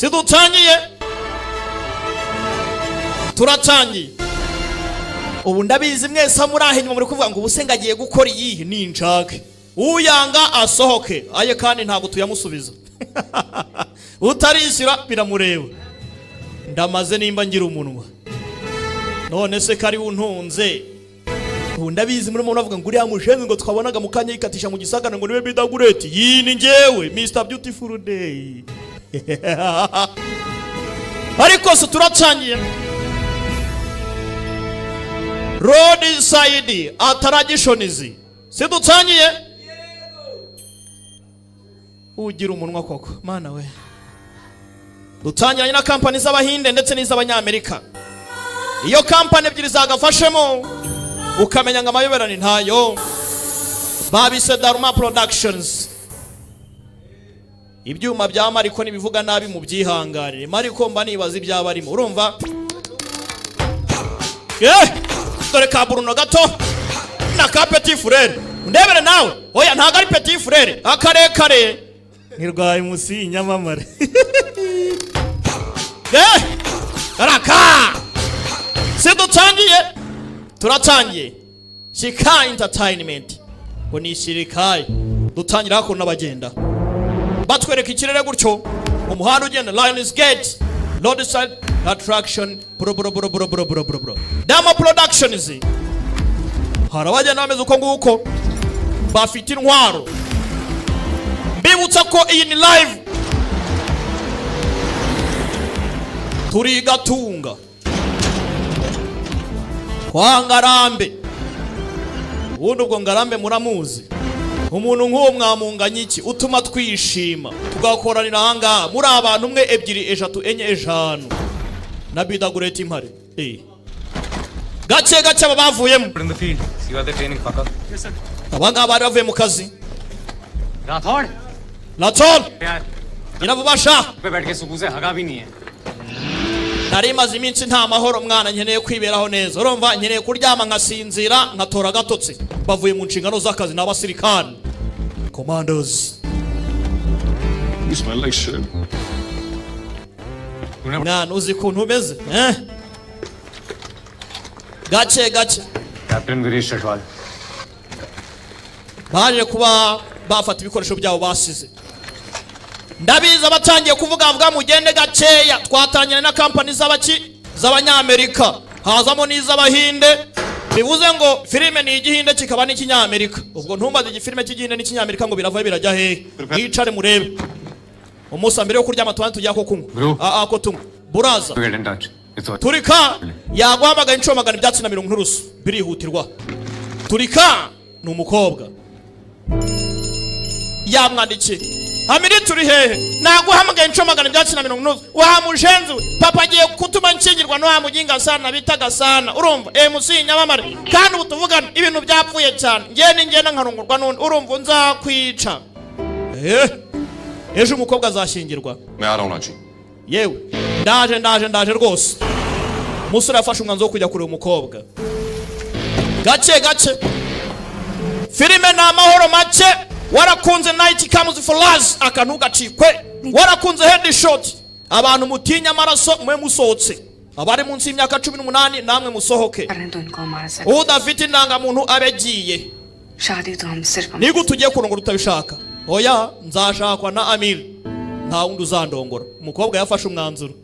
sidutangiye turatangiye ubu ndabizi mwese murahe nyuma muri kuvuga ngo ubusenga agiye gukora iyi ni injake uyanga asohoke aye kandi ntabwo tuyamusubiza utarishyura biramureba ndamaze nimba ngira umunwa none se kari untunze ubu ndabizi muri muntu avuga ngo uriya mushenzi ngo twabonaga mu kanya yikatisha mu gisagara ngo niwe bidagureti iyi ni njyewe Mr Beautiful Day ariko se turatangiye roadside attractions sidutangiye ugira umunwa koko mana we dutangiranye na kampani z'abahinde ndetse n'iz'abanyamerika iyo kampani ebyiri zagafashemo ukamenya ngo amayoberane ntayo babise Dharma Productions ibyuma bya Mariko nibivuga nabi mu byihanganire Mariko mba nibaza ibyaba arimo urumva dore ka Bruno gato na ka Petit Frere ndebere nawe oya ntago ari Petit Frere akarekare nirwaye musi inyamamare araka sidutangiye turatangiye Shika Entertainment ngo ni shirikaye dutangira hako n'abagenda batwereka ikirere gutyo umuhanda ugenda Lions Gate Roadside Attraction bro Dharma Productions harabajya nameze uko nguko bafite intwaro mbibutsa ko iyi ni live turi Gatunga kwa Ngarambe ubundi ubwo Ngarambe muramuzi umuntu nk'uwo mwamunganya iki utuma twishima tugakoranira ahangaha muri abantu umwe ebyiri eshatu enye eshanu na bidagureti impare gake gake aba bavuyemo abangaba bari bavuye mu kazi Rathod nyirabubasha nari maze iminsi nta mahoro mwana nkeneye kwiberaho neza urumva nkeneye kuryama nkasinzira nkatora gatotse bavuye mu nshingano z'akazi n'abasirikare commandos mwana uzi kuntu umeze gake gake Captain Viresh Shashwal baje kuba bafata ibikoresho byabo basize ndabiza batangiye kuvuga avuga mugende gakeya twatangiranye na kampani z'abanyamerika hazamo n'iz'abahinde bivuze ngo filime ni igihinde kikaba n'ikinyamerika ubwo ntumbaze igifilime cy'igihinde n'ikinyamerika ngo biravaye birajya hehe mwicare murebe umusa mbere yo kuryama tujya ko kunywa ko tunywa buraza turika yaguhamagaye inshuro magana ibyatsi na 100 nturusu birihutirwa turika ni umukobwa yamwandikiye Hamiri turi hehe naguhamagaye inshuro magana ibyatsi na 100 nturusu wamushenzi papa agiye kutuma nkingirwa no wamuginga sana bitaga sana urumva MC nyamamare kandi ubutuvugana ibintu byapfuye cyane ngene nkarungurwa none urumva nzakwica ejo umukobwa azashingirwa yewe ndaje rwose umusore yafashe umwanzuro wo kujya kureba umukobwa gake filime na amahoro make warakunze Night Comes for Us akantu gacikwe warakunze Headshot abantu mutinya amaraso mwe musohotse abari munsi y'imyaka 18 namwe musohoke udafite indanga muntu abegiye nigo tugiye kurongora utabishaka oya nzashakwa na Amir nta wundi uzandongora umukobwa yafashe umwanzuro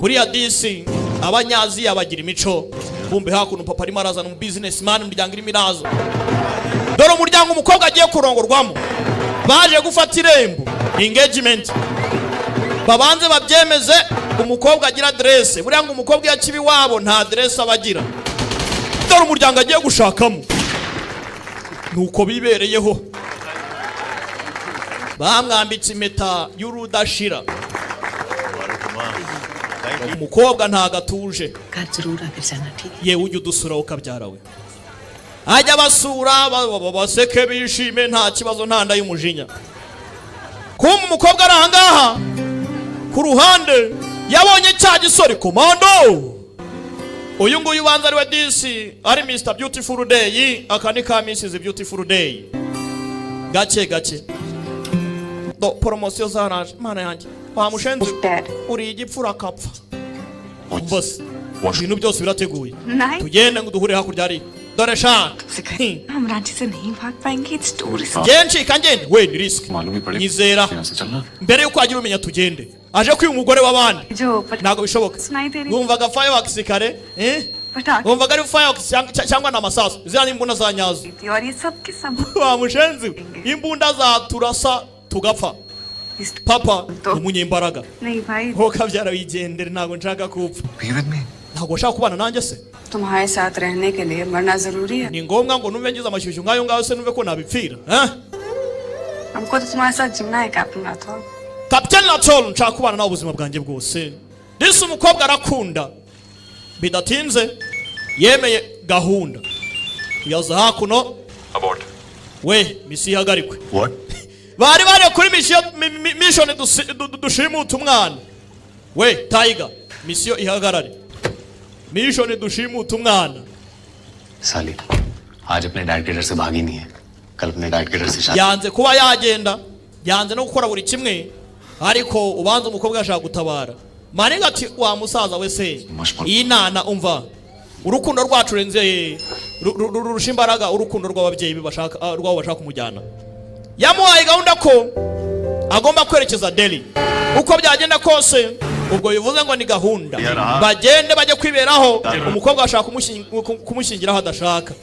buriya DC abanyazi abagira imico bumbe hakuno papa ari marazana mu businessman umuryango iri mirazo dore umuryango umukobwa agiye kurongorwamo baje gufata irembo engagement babanze babyemeze umukobwa agira adresse buriya ngo umukobwa yakibi wabo nta adresse abagira dore umuryango agiye gushakamo nuko bibereyeho bamwambitse impeta y'urudashira umukobwa nta gatuje yewe ujye udusura ukabyarawe ajya basura baseke bishime nta kibazo nta nda y'umujinya kuma umukobwa ari ahangaha ku ruhande yabonye cya gisore komando uyu nguyu ubanza ariwe DC ari Mr Beautiful Day aka ni ka Mrs Beautiful Day gake do poromosiyo zaraje mana yanjye wamushenze Dad. uri igipfura kapfa What's- bose What? ibintu byose birateguye नहीं tugende ngo duhure hakurya ari dore sha हम रांची से नहीं भाग पाएंगे it's too risk genshi kangende we ni risk मालूम ही पड़े nyizera यहाँ से चलना mbere yuko agira umenya tugende aje kwiba umugore w'abandi जो ntabwo bishoboka सुनाई दे रही wumvaga fireworks kare पटाखे wumvaga ari fireworks cyangwa na masasu ziriya ni imbunda za nyazo थी और ये सब के सब wamushenzi imbunda zaturasa tugapfa इस- papa ni umunyembaraga नहीं भाई nko kabyara wigendere ntabwo nshaka kupfa Be with me. ntabwo washaka kubana nanjye se तुम्हारे साथ रहने के लिए मरना जरूरी है ni ngombwa ngo numve ngize amashyushyu nk'ayo ngayo se numve ko nabipfira हमको तो तुम्हारे साथ जीना है कैप्टन Rathore kapitani natol nshaka kubana nawe ubuzima bwanjye bwose disi umukobwa arakunda bidatinze yemeye gahunda yaza hakuno Abort. we misi ihagarikwe What? bari bari kuri mishoni dushimuta umwana we tayiga misiyo ihagarare mishoni dushimuta umwana साली आज अपने डैड के डर से भागी नहीं है कल अपने डैड के डर से शादी yanze kuba yagenda yanze no gukora buri kimwe ariko ubanza umukobwa ashaka gutabara maniga ati wa musaza we se iyi nana umva urukundo rwacu renze rurusha imbaraga urukundo rw'ababyeyi be bashaka rwabo bashaka kumujyana yamuhaye gahunda ko agomba kwerekeza Delhi uko byagenda kose ubwo bivuze ngo ni gahunda bagende bajye kwiberaho umukobwa ashaka kumushyingiraho adashaka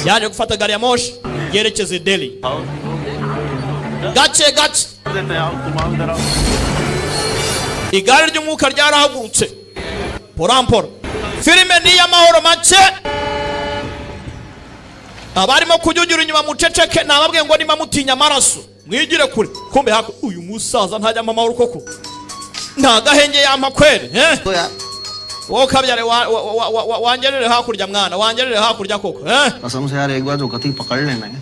yaje gufata gari ya moshi yerekeze Delhi gace gace igare ry'umwuka ryarahagurutse porampora filime ni iy'amahoro make abarimo kujyugira inyuma muceceke nababwiye ngo nima mutinya amaraso mwigire kure kumbe hako uyu musaza ntajyamo amahoro koko nta gahenge yampa kwere wowe kabyare wangerere hakurya mwana wangerere hakurya koko कसम से यार एक बार जो गति पकड़ लेना है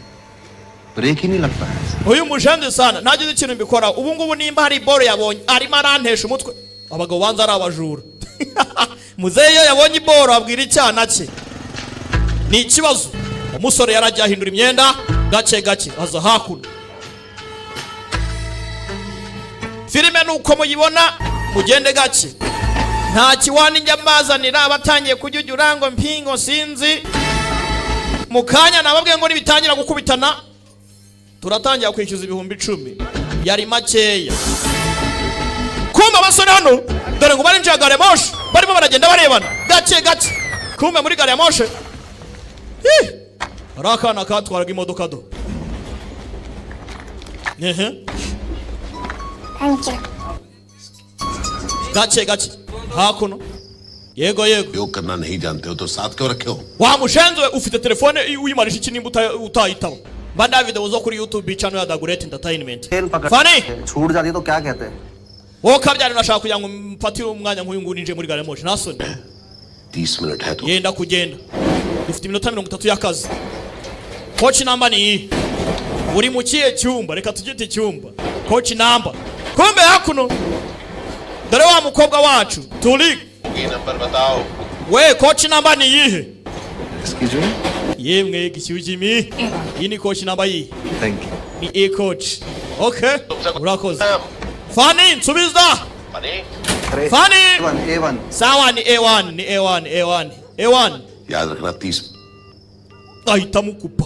ब्रेक ही नहीं लगता है uyu mujenzi sana nagize ikintu mbikora ubu ngubu nimba hari boro yabonye arimo arantesha umutwe abagabo banza ari abajura muzehe iyo yabonye iboro abwira icyana cye ni ikibazo umusore yaragiye ahindura imyenda gake gake aza hakuno filime nuko muyibona mugende gake nta kiwani njya mbazanira abatangiye kujyujyura ngo mpingo sinzi mu kanya nababwiye ngo nibitangira gukubitana turatangira kwishyuza 10,000 yari makeya kumbe abasore hano dore ngo barinjira gare moshi barimo baragenda barebana gake gake kumbe muri gare moshi hari akana katwaraga imodoka do gake gake hakuno yego yego योग करना नहीं जानते हो तो साथ क्यों रखे हो wa mushenzi we ufite telefone uyimarisha iki nimba utayitaba mba nda video zo kuri YouTube channel ya Daguret Entertainment खेल पकड़ Fani छूट जाती तो क्या कहते हैं wowe kabyari nashaka kugira ngo mfatire umwanya nk'uyu nguyu ninje muri gare moshi nasoni 30 मिनट है तो yenda kugenda dufite iminota 30 y'akazi coach namba ni iyi uri mu kihe cyumba reka tugite icyumba coach namba kumbe hakuno dore wa mukobwa wacu turi ये नंबर बताओ we coach namba ni iyihe इसकी जो yemwe gishyujimi iyi ni coach namba yihe thank you ni a coach okay urakoze Fani nsubiza Fani A1 sawa ni A1 ni A1 A1 A1 याद रखना 30 ahita mukupa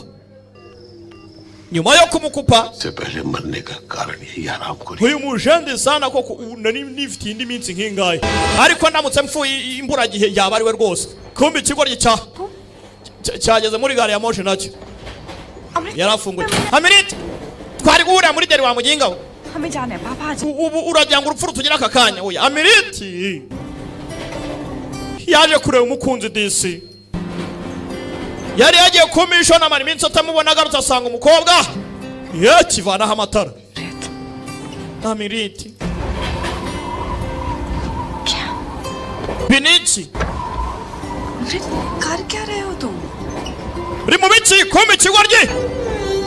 nyuma yo kumukupa से पहले मरने का कारण यही आराम को uyu mujende sana koko nari nifitiye indi minsi nk'ingahe ariko ndamutse mfuye imbura gihe yaba ari we rwose kumbe ikigoryi cyageze muri gare ya moshi nacyo yarafunguye Amerite twari guhurira muri deri wa muginga we हमें जाना है पापा आज ubu uragira ngo urupfu rutugira aka kanya oya Amerite yaje kureba umukunzi disi yari yagiye kumishona mani minsi atamubona agarutse asanga umukobwa yakivanaho amatara Amerite क्या biniki अमृत कर क्या रहे हो तुम uri mu biki kumbe ikigoryi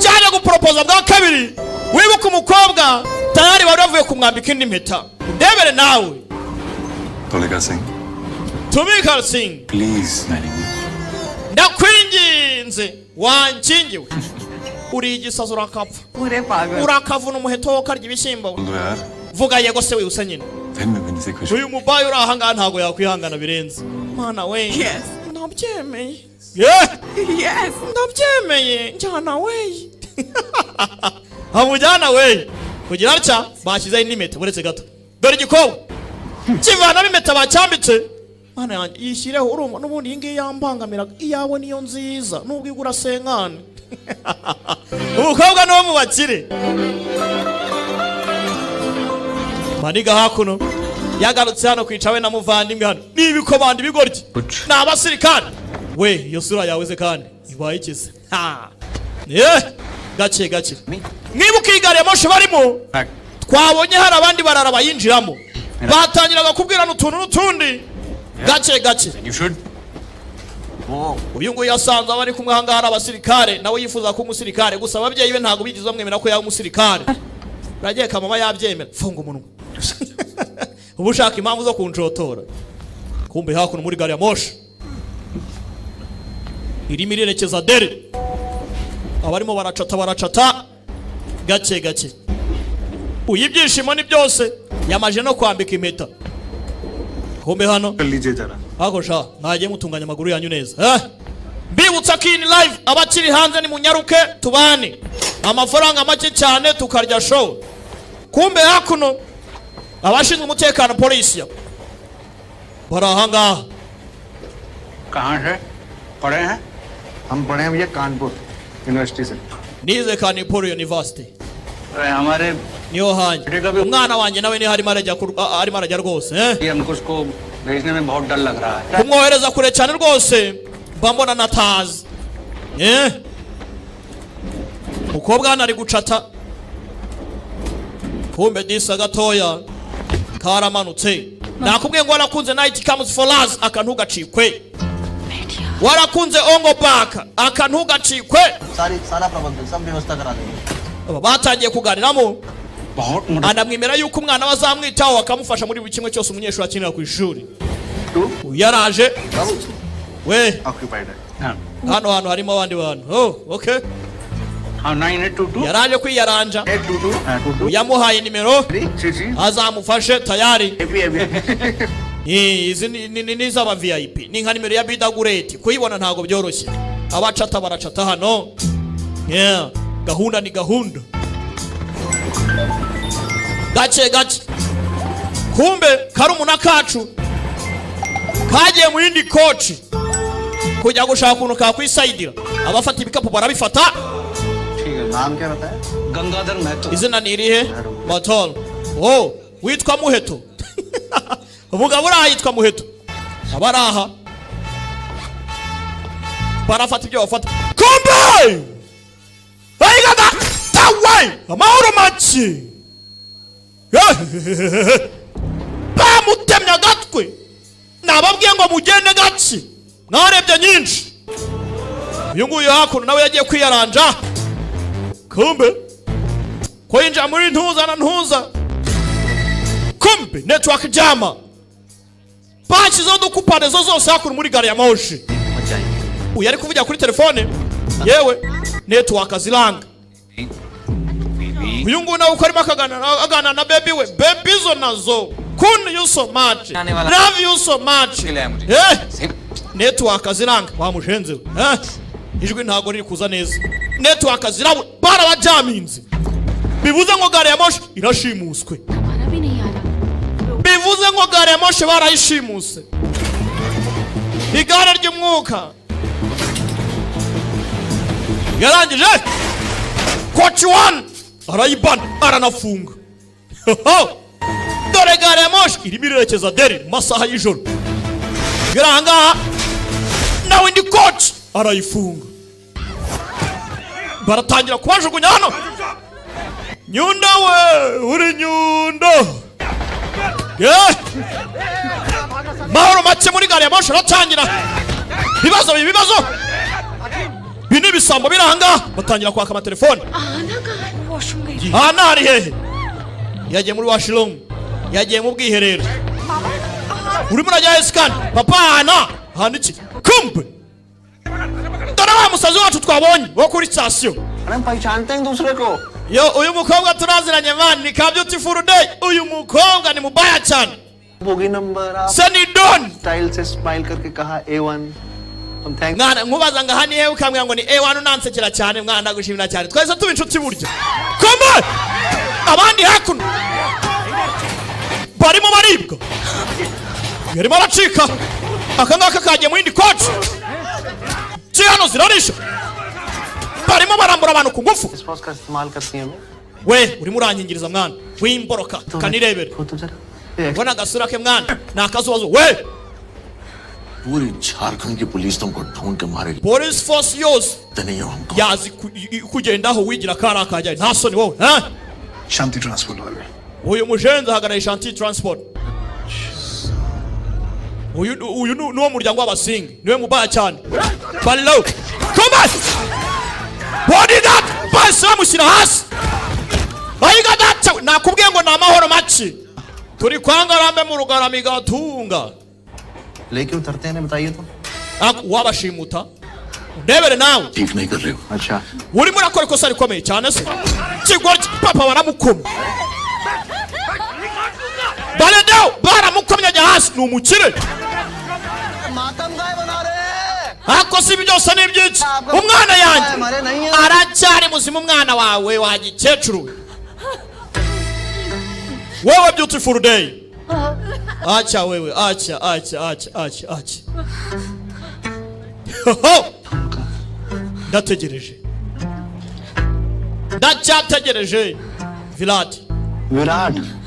cyaje guporopoza bwa kabiri wibuka umukobwa tayari bari bavuye kumwambika indi mpeta ndebere nawe Tulika Singh, Tumika Singh please marry me. ndakwinginze wankingiwe uri igisazo urakapfa पूरे पागल urakavuna umuheto wo karya ibishyimbo बोल दो यार vuga yego se wihuse nyine फिर मैं बिन से खुश uyu mubayi uri ahangaha ntabwo yakwihangana birenze mwana we Yes. ndabyemeye yeah Yes. ndabyemeye njyana we amujyana we kugira atya bashyizeho n'impeta buretse gato dore igikobwa kivanamo impeta bacyambitse mana yanjye yishyireho urumva n'ubundi iyi ngiyi yambangamira iyawe niyo nziza nubwo igura senkani umukobwa ni wo mu bakire maniga hakuno yagarutse hano kwica we na muvandimwe hano n'ibikomanda ibigoryi ni abasirikare we iyo sura yawe ze kandi ibaye ikize gake gake mwibuka iyi gari ya moshi barimo twabonye hari abandi barara bayinjiramo batangiraga kubwirana utuntu n'utundi gake gake You should. uyu nguyu yasanze abari kumwe ahangaha hari abasirikare nawe yifuza ko umusirikare gusa ababyeyi be ntabwo bigeze bamwemera ko yaba umusirikare uragiye kamama yabyemera funga umunwa uba ushaka impamvu zo kunshotora kumbe hakuno muri gari ya moshi irimo irerekeza deri abarimo baracata gake gake uyu ibyishimo ni byose yamaje no kwambika impeta kumbe hano hako sha mwagiye mutunganya amaguru yanyu neza mbibutsa ko iyi ni live abakiri hanze ni munyaruke tubane amafaranga make cyane tukarya show kumbe hakuno abashinzwe umutekano polisi barahangaha कहाँ से पढ़े हैं हम पढ़े हैं भैया कानपुर यूनिवर्सिटी से nize Kanipur University अरे हमारे niyo hanjye umwana wanjye nawe ni harimo arajya rwose ये हमको उसको भेजने में बहुत डर लग रहा है kumwohereza kure cyane rwose mba mbona natazi mukobwa hano ari gucata kumbe disa gatoya karamanutse nakubwiye ngo warakunze night comes for us akantu gacikwe warakunze ongo back akantu gacikwe सारा प्रबंध सब व्यवस्था करा देंगे batangiye kuganiramo बहुत मोटा anamwemera yuko umwana bazamwitaho akamufasha muri buri kimwe cyose umunyeshuri akenera ku ishuri yaraje we occupied है hano hantu harimo abandi bantu okay हाँ 9822 yaraje kwiyaranja 822 yamuhaye nimero जी azamufashe tayari अभी अभी izi ni iz'aba VIP ni nka nimero ya bidagureti kuyibona ntago byoroshye abacata baracata hano gahunda ni gahunda gake gake kumbe karumuna kacu kagiye mu yindi koci kujya gushaka ukuntu kakwisayidira abafata ibikapu barabifata ठीक है नाम क्या बताया गंगाधर Mahato izina ni irihe matol witwa muheto umugabo uraha yitwa muheto abaraha barafata ibyo bafata kumbe bayigada tawayi amahoro make bamutemye agatwe nababwiye ngo mugende gake mwarebye nyinshi uyu nguyu hakuno nawe yagiye kwiyaranja kumbe ko yinjira muri ntuza na ntuza kumbe network jama bashyizeho udukupane zose hakuno muri gari ya moshi uyu ari kuvugira kuri telefone yewe network ziranga uyu nguyu nawe uko arimo akaganira na baby we baby zo nazo kun you so much love you so much network ziranga wamushenze ijwi ntago riri kuza neza network zirabura barabajaminze bivuze ngo gari ya moshi irashimuswe bivuze ngo gari ya moshi barayishimuse igare ry'umwuka yarangije koci wani arayibana aranafunga dore gare ya moshi irimo irerekeza deri mu masaha y'ijoro ahangaha nawe indi koci arayifunga baratangira kubajugunya hano nyunda we uri nyunda mahoro make muri gare ya moshi aratangira ibibazo ibi ni ibisambo biri ahangaha batangira kwaka amatelefone aha ari hehe yagiye muri washirumu yagiye mu bwiherero urimo urajya esikani papa hana iki kumbe dore wa musazi wacu twabonye wo kuri sitasiyo अरे हम पहचानते हैं एक दूसरे को। yo uyu mukobwa turaziranye man ni ka beautiful day uyu mukobwa ni mubaya cyane bogie number आप Sunny Don style से स्माइल करके कहा A1 हम thank mwana nkubaza ngo hani hewe ukambwira ngo ni A1 unansekera cyane mwana ndagushimira cyane twese tuba inshuti burya come on abandi hakuno barimo baribwa yarimo aracika aka ngaka kagiye mu yindi koci hano zirarisha barimo barambura abantu ku ngufu spouse का इस्तेमाल करती हैं हमें we urimo uranyingiriza mwana w'imboroka kanirebere वो तो जरा ubona agasura ke mwana ni akazubazo we पूरी झारखंड की पुलिस तुमको ढूंढ के मारेगी police force yose नहीं हो हमको yazi kugendaho wigira kari akajyayo nta soni wowe शांति ट्रांसपोर्ट वाले uyu mujenzi ahagarariye shanti transport uyu nuwo muryango w'abasingi niwe mubaya cyane balo come on what is that basi bamushyira hasi ayiga data nakubwiye ngo ni amahoro make turi kwa ngarambe mu rugarama igatunga लेके उतरते हैं ना बताइए तो wabashimuta ndebere nawe ठीक नहीं कर रहे हो अच्छा urimo urakora ikosa rikomeye cyane se kigoryi papa baramukoma baredeho baramukomye ajya hasi ni umukire मातम गाय बना रहे ako si byose ni iby'iki umwana yanjye aracyari muzima umwana wawe wa gikecuru wewe beautiful day acha wewe acha ndacyategereje Vilati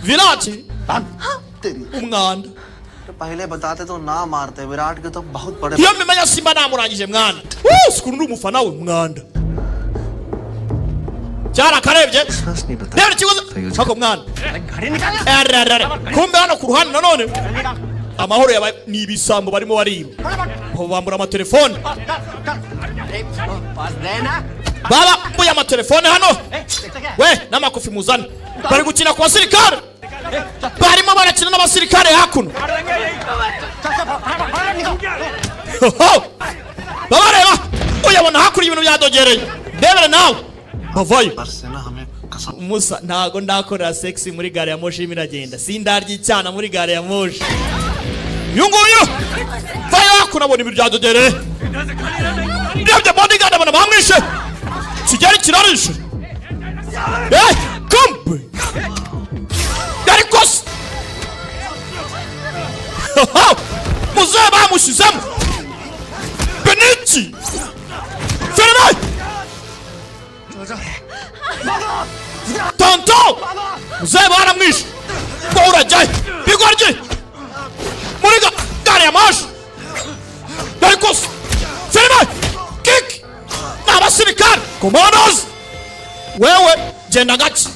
Virat तेरी umwanda तो पहले बताते तो ना मारते विराट के तो बहुत बड़े iyo mimenya simba namurangije mwana sikuru ndi umufana we umwanda cyarakarebye बस नहीं बता rero ikibazo ako mwana kumbe hano ku ruhande nanone amahoro yabaye ni ibisambo barimo bariba bambura amatelefone baba mbuye amatelefone hano we n'amakofi muzana bari gukina ku basirikare barimo barakina n'abasirikare hakuno babareba uyabona hakurya ibintu byadogereye ndebere nawe bavayo से ना हमें कसम musa ntago ndakorera sexy muri gare ya moshi iragenda sindarya icyana muri gare ya moshi uyu nguyu vayo hakuno abona ibintu byadogereye ndebye bodyguard abona bamwishe kigeri kirarishe kumbe yarikoze muzehe bamushyizemo beniki ferme tonto muzehe baramwishe ngo urajyayo bigoryi muri gare ya moshi yarikoze ferme kiki ni abasirikare commandos wewe genda gake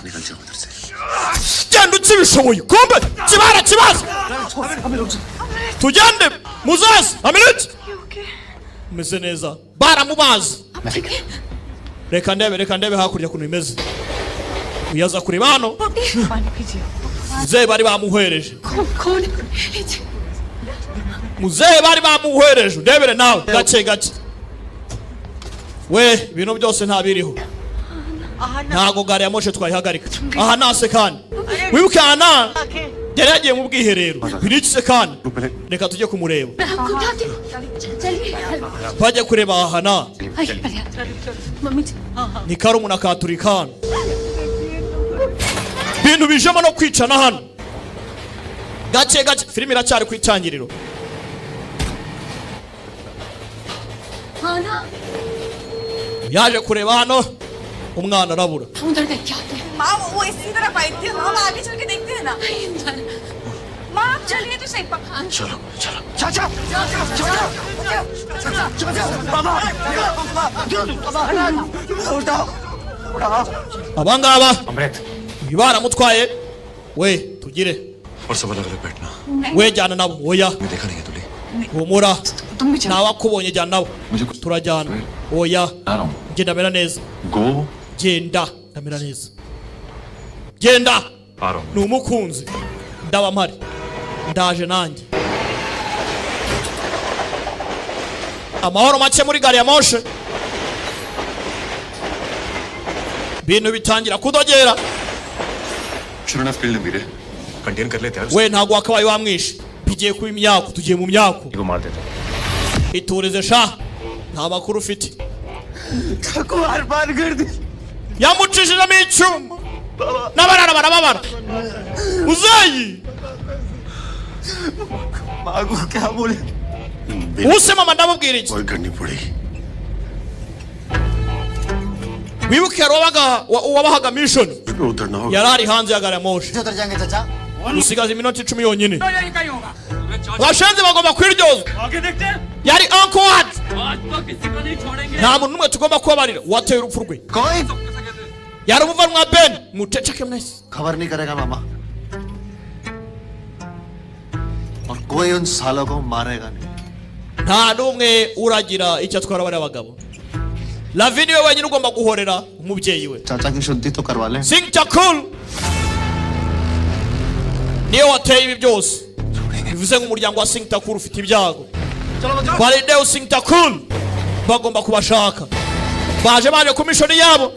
genda ukibishoboye kumbe kibara kibazo tugende muzazi aminiti umeze neza baramubazi reka ndebe hakurya kuntu imeze uyaza kureba hano muzehe bari bamuhwereje muzehe bari bamuhwereje ndebere nawe gake we ibintu byose ntabiriho ntago gare ya moshe twayihagarika aha nase kandi wibuke hana yari yagiye mu bwiherero birikise kandi reka tujye kumureba twajye kureba aha hana ni karumu na katurikana ibintu bijemo no kwicana hano gake filime iracyari ku itangiriro yaje kureba hano umwana arabura माँ वो इसी तरफ आई थी हम आगे चल के देखते हैं ना माँ आप चलिए तो सही चलो चलो चाचा abangaba अमृत baramutwaye we tugire और सब अलग अलग बैठना we jyana nabo oya मैं देखा नहीं है तुझे humura तुम भी चलो nawakubonye jyana nabo मुझे कुछ turajyana oya आ रहा हूँ genda mera neza गो genda ndamera neza genda आ रहा हूँ ni umukunzi ndaba mpari ndaje nanjye amahoro make muri gare ya moshe bintu bitangira kudogera. Shouldn't have killed him, Veer. Contain कर लेते हैं We ntago wakabaye wamwishe. Bigiye kuba imyaku, tugiye mu myaku. उसको मार देते हैं Iturize sha. Nta makuru ufite. Kumar पार कर दी Yamucishijemo icyuma. N'abarara barababara. Uzeyi. माँ को क्या बोले Use mama ndamubwira iki? Call करनी पड़ेगी Wibuke wabahaga mission. उधर ना हो Yari ari hanze ya gari ya moshi. उधर जाएंगे चाचा Usigaje iminota 10 yonyine. Abashenzi bagomba kwiryozwa. Yari Uncle. Nta muntu numwe tugomba kubabarira wateye urupfu rwe. कोई Yari umuvanwa Ben muteceke mwese. खबर नहीं करेगा मामा और कोई उन सालों को मारेगा नहीं Nta numwe uragira icyo atwara bari abagabo. Lavini we wenyine ugomba guhorera umubyeyi we. चाचा की शुद्धि तो करवा लें Sing Takul. Niyo wateye ibi byose. Bivuze nk'umuryango wa Sing Takul ufite ibyago. Valideo Sing Takul bagomba kubashaka. Baje ku mission yabo.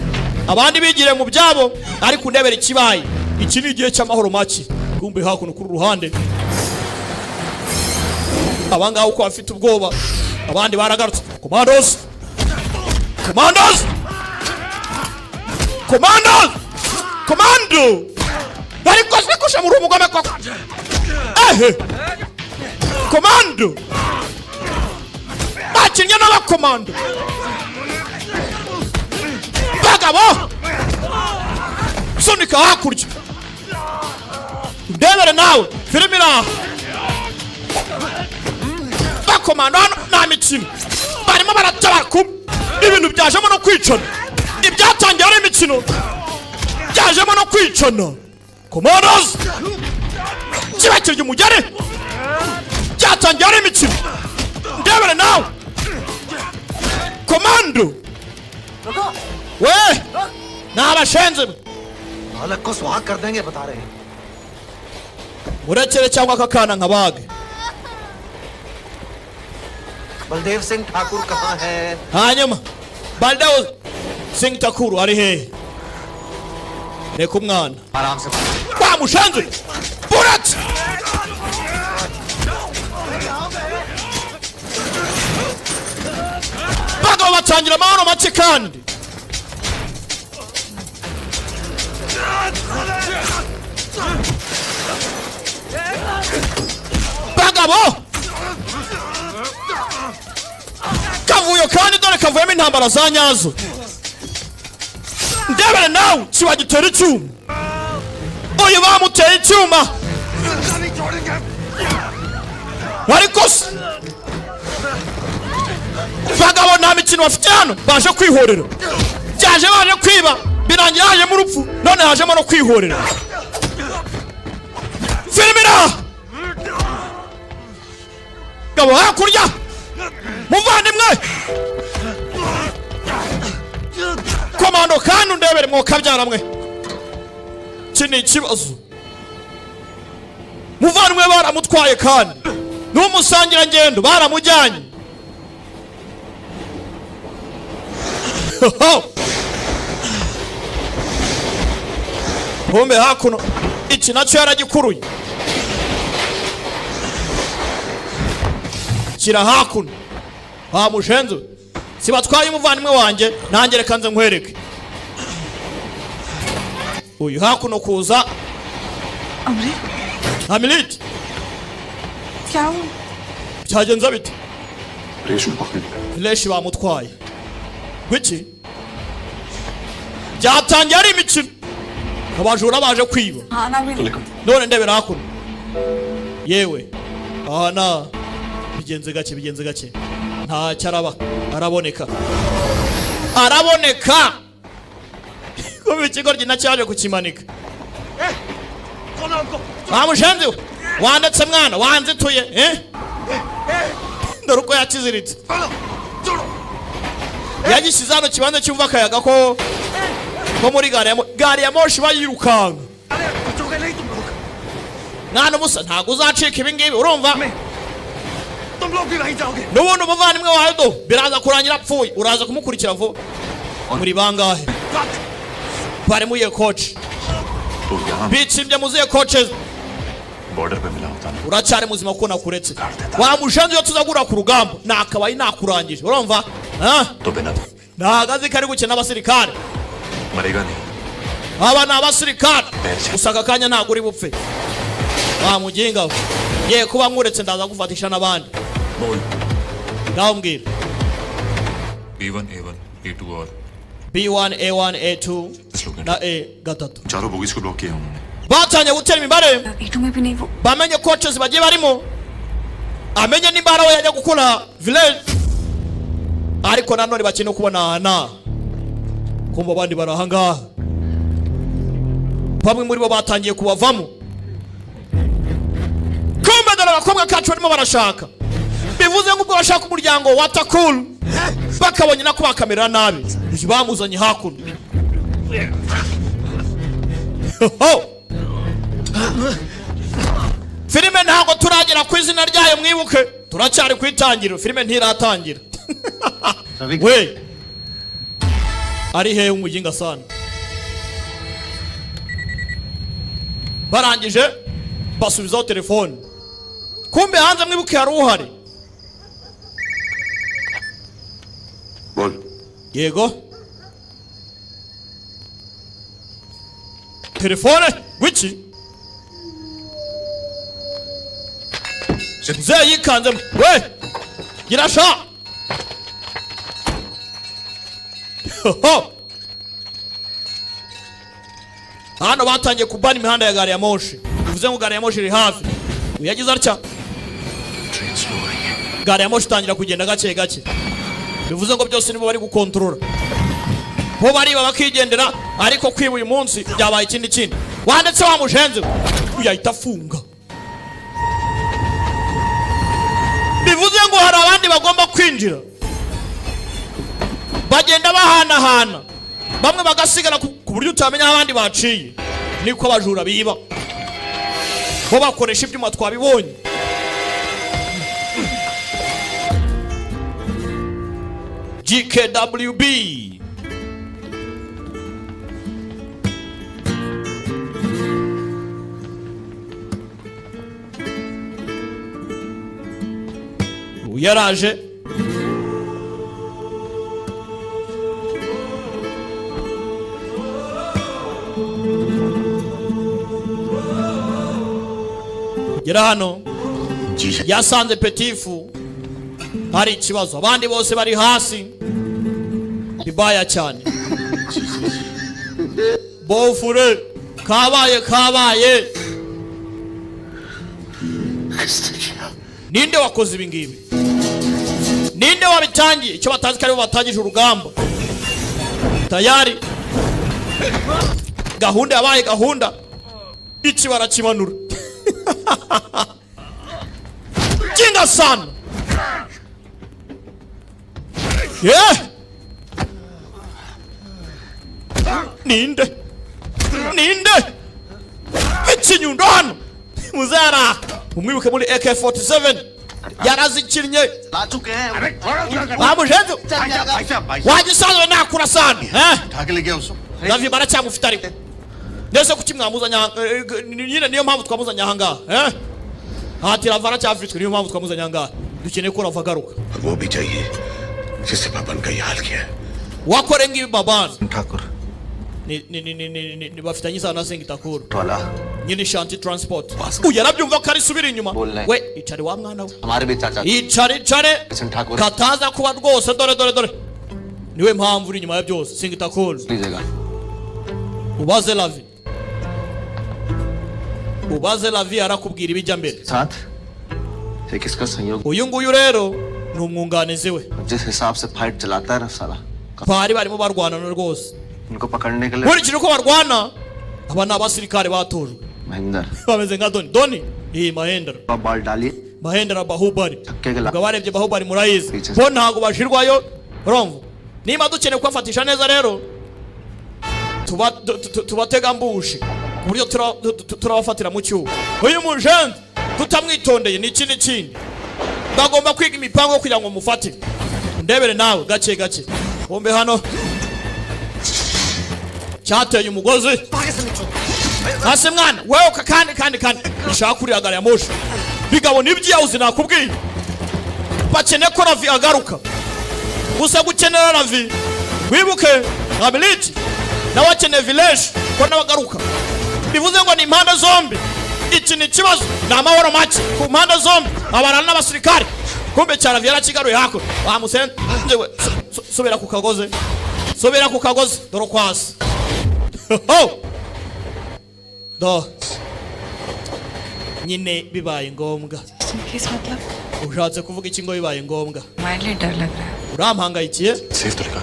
Abandi bigire mu byabo ariko ndebera ikibaye. Iki ni igihe cy'amahoro make. Kumbe hakuno kuri ruhande. Abanga uko afite ubwoba. Abandi baragarutse. Commandos. Commandos. Commandos. Commando. Ariko sikusha mu rumugome koko. Commando. Bakinnye n'abakomando. Bagabo. Sonika hakurya. Ndebere nawe. Filmira. Bakomando nta mikino. Barimo baratabara ku ibintu byajemo no kwicana. Ibyatangiye ari imikino. Byajemo no kwicana. Commandos. Kibakirye umugere. Byatangiye ari imikino. Ndebere nawe. Commando. We n'abashenze बालक को सुहाग कर देंगे बता रहे हैं urekere cyangwa akakana nkabage. Baldev सिंह ठाकुर कहाँ है Hanyuma Baldev Singh Takuru ari hehe? Reka umwana आराम से bamushenze Burat. Bagabo batangira amahoro make kandi bagabo kavuyo kandi dore kavuyemo intambara za nyazo. Ndebere nawe kiwagitera icyuma. Uyu bamuteye icyuma ariko se bagabo nta mikino bafite hano. Baje kwihorera. Byaje baje kwiba birangira hajemo urupfu none hajemo no kwihorera. Filmira gabo hakurya muvandimwe. Komando kandi ndebere mwokabyara mwe. Iki ni ikibazo. Muvandimwe baramutwaye kandi n'umusangira ngendo baramujyanye. Pombe hakuno iki nacyo yaragikuruye. Kira hakuno bamushenze sibatwaye umuvandimwe wanjye nanjye reka nze nkwereke. Uyu hakuno kuza अमृत Amilit क्या हुआ byagenze bite? रेशम पकड़ Leshi bamutwaye. Gwiki byatangiye ari imikino. Abajura baje kwiba. हाँ ना भी None ndebera hakuno. Yewe aha na bigenze gake nta cyaraba araboneka ko ikigo ryina cyaje kukimanika. Bamushenze wandetse mwana wanzituye dore uko yakiziritse. Yagishyize hano kibanza cyumva akayaga ko muri gari ya moshi bayirukanga. Mwana musa ntago uzacika ibi ngibi urumva. N'ubundi umuvandimwe wawe do biraza kurangira apfuye uraza kumukurikira vuba. Muri bangahe bari muye coach तो यहाँ bitsimbye muziye coaches border पे मिला होता ना uracyari muzima ko nakuretse wa mushenzi yo tuzagura ku rugamba nakabaye nakurangije urumva तो बिना nahagaze kari gukina n'abasirikare मरेगा नहीं aba ni abasirikare usanga kanya ntabwo uri bupfe wa muginga we ye kuba nkuretse ndaza gufatisha n'abandi बोल ngaho mbwira B1 A1 A2 और B1 A1 A2 na A3 चारों बोगीज को ब्लॉक किया उन्होंने batanye gutera imibare A2 में भी नहीं वो bamenye coaches bagiye barimo amenye n'imbara we yajya gukora village ariko nanone bakene kubona na kumva abandi barahangaha bamwe muri bo batangiye kubavamo kumbe dore abakobwa kacu barimo barashaka bivuze ngo ubwo bashaka umuryango wa Takul bakabonye nako bakamerera nabi bamuzanye hakuno filime ntabwo turagera ku izina ryayo mwibuke turacyari ku itangiriro filime ntiratangira we ari hehe umuginga sana barangije basubizaho telefone kumbe hanze mwibuke hari uhari बोल yego telefone wiki mzee yikanzemo we girasha hano batangiye kubana imihanda ya gari ya moshi bivuze ngo gari ya moshi iri hafi uyagize atya gari ya moshi itangira kugenda gake gake bivuze ngo byose nibo bari gukontorora bo bariba bakigendera ariko kwiba uyu munsi byabaye ikindi kindi wanditse wa mushenze uyahita afunga bivuze ngo hari abandi bagomba kwinjira bagenda bahanahana bamwe bagasigara ku buryo utamenya aho abandi baciye niko abajura biba bo bakoresha ibyuma twabibonye GKWB yaraje gera hano yasanze Petifu hari ikibazo abandi bose bari hasi bibaya cyane bofure kabaye ninde wakoze ibi ngibi ninde wabitangiye icyo batazi kari batangije urugamba tayari gahunda yabaye gahunda iki barakimanura kinga sana ninde ikinyundo hano muzara umwibuke muri AK47 yarazikirnye ला चुके हैं bamushenze wagisanzwe nakura sana ढाके ले गया उसको Davi baracyamufite ariko ndetse kuki mwamuzanya nyine niyo mpamvu twamuzanya ahangaha hatira baracyafite niyo mpamvu twamuzanya ahangaha dukeneye ko ravagaruka वो भी चाहिए जिससे बाबन का ये हाल किया है wakore ngibi babana Thakur ni bafitanye isano na Sengitakuru वाला nyine Shanti Transport uyarabyumva ko ari subira inyuma we icari wa mwana we हमारे भी चाचा icare Kishan Thakur kataza kuba rwose dore niwe mpamvu uri inyuma ya byose Sengitakuru लीजिएगा ubaze Lavi arakubwira ibijya mbere साथ ये किसका संयोग uyu nguyu rero ni umwunganizi we जिस हिसाब से फाइट चलाता है ना साला bari barimo barwana rwose उनको पकड़ने के लिए nkurikije uko barwana aba ni abasirikare batojwe Mahendra bameze nka Doni iyi Mahendra ball डालिए Mahendra Bahubali छक्के के ubwo barebye Bahubali murayizi bo ntago bashirwayo urumva niba dukeneye kubafatisha neza rero tubatega mbushi ku buryo turabafatira mu cyuho uyu mushenzi tutamwitondeye ni ikindi bagomba kwiga imipango yo kugira ngo mufate ndebere nawe gake bombe hano cyateye umugozi hasi mwana wewe kandi ishaka kuriya gari ya moshi bigabo n'ibyiyawuzi nakubwiye bakeneye ko Ravi agaruka gusa gukenera Ravi wibuke Ability nawe akeneye Village ko nawe agaruka bivuze ngo ni impande zombi iki ni kibazo ni amahoro make ku mpande zombi abarana n'abasirikare kumbe cyara Ravi yarakigaruye hako bamusenze subira ku kagozi dore kwasi nyine bibaye ngombwa किस मतलब ushatse kuvuga iki ngo bibaye ngombwa हमारे लिए डर लग रहा है urampangayikiye safe तो रखा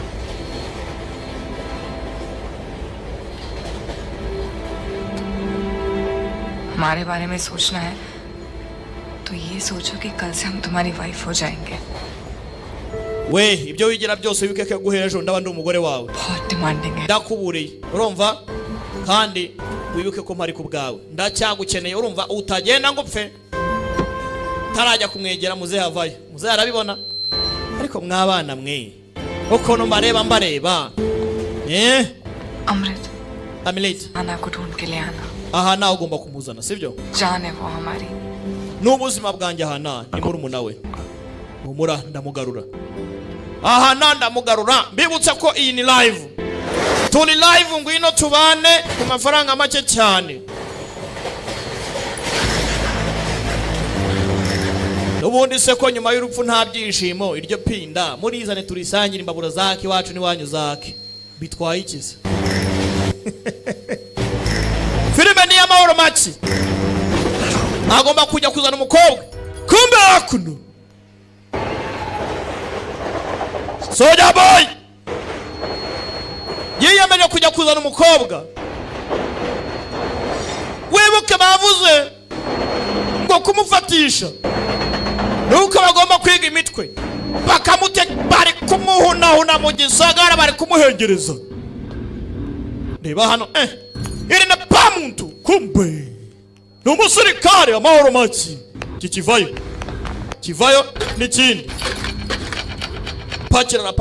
हमारे बारे में सोचना है तो ये सोचो कि कल से हम तुम्हारी वाइफ हो जाएंगे we ibyo wigira byose wibike guhera ejo ndaba ndi umugore wawe बहुत डिमांडिंग है ndakuburiye urumva kandi wibuke ko mpari ku bwawe ndacyagukeneye urumva utagenda ngo upfe tarajya kumwegera muze havayo muze arabibona ariko mwabana mwe ukuntu mbareba अमृत Ability आना को ढूंढ के ले आना aha nawe ugomba kumuzana sibyo जान है वो हमारी n'ubuzima bwanjye aha na ni murumuna we humura ndamugarura aha na ndamugarura mbibutse ko iyi ni live turi live ngwino tubane ku mafaranga make cyane n'ubundi se ko nyuma y'urupfu nta byishimo iryo pinda murizane turisangire imbabura zake iwacu n'iwanyu zake bitwaye ikiza filime ni y'amahoro make agomba kujya kuzana umukobwa kumbe hakuno Soja boy yiyemeje kujya kuzana umukobwa wibuke bavuze ngo kumufatisha nuko bagomba kwiga imitwe bakamute bari kumuhunahuna mu gisagara bari kumuhengereza reba hano iri na pamuntu kumbe n'umusirikare amahoro make kivayo n'ikindi pakira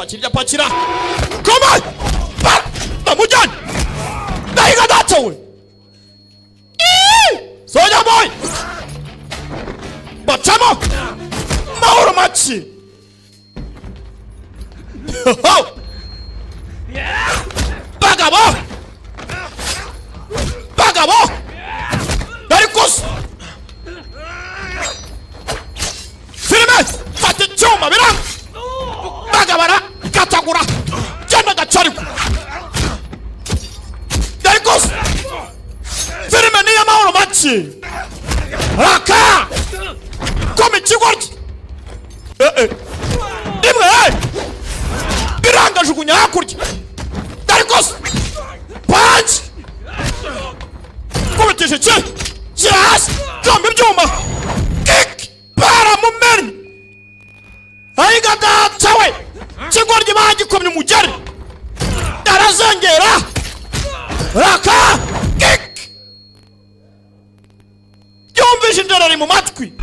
koma namujyanye ndahiga data we soja boy bacamo mahoro make bagabo darikos filime fata icyuma biranga bagabara katagura cyane gacariku darikos filime ni y'amahoro make raka koma ikigoryi rimwe biranga jugunya hakurya darikos panji kubitisha kiri hasi jomba ibyuma kik baramumennye ayiga data we kigoryi bagikomye umugeri arazengera raka kik yumvishe injara mu matwi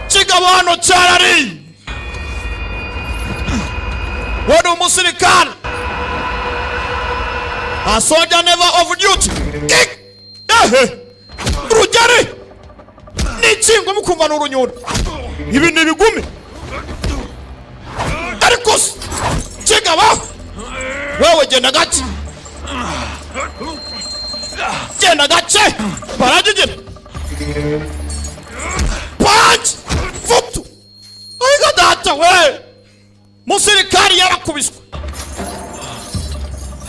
kigabo hano cyarari wari umusirikare a soldier never of duty kik rugeri n'ikingo mukumva n'urunyundo ibi ni ibigumi ariko kigabo wewe genda gake baragigira panji futu ayiga data we musirikari yarakubiswe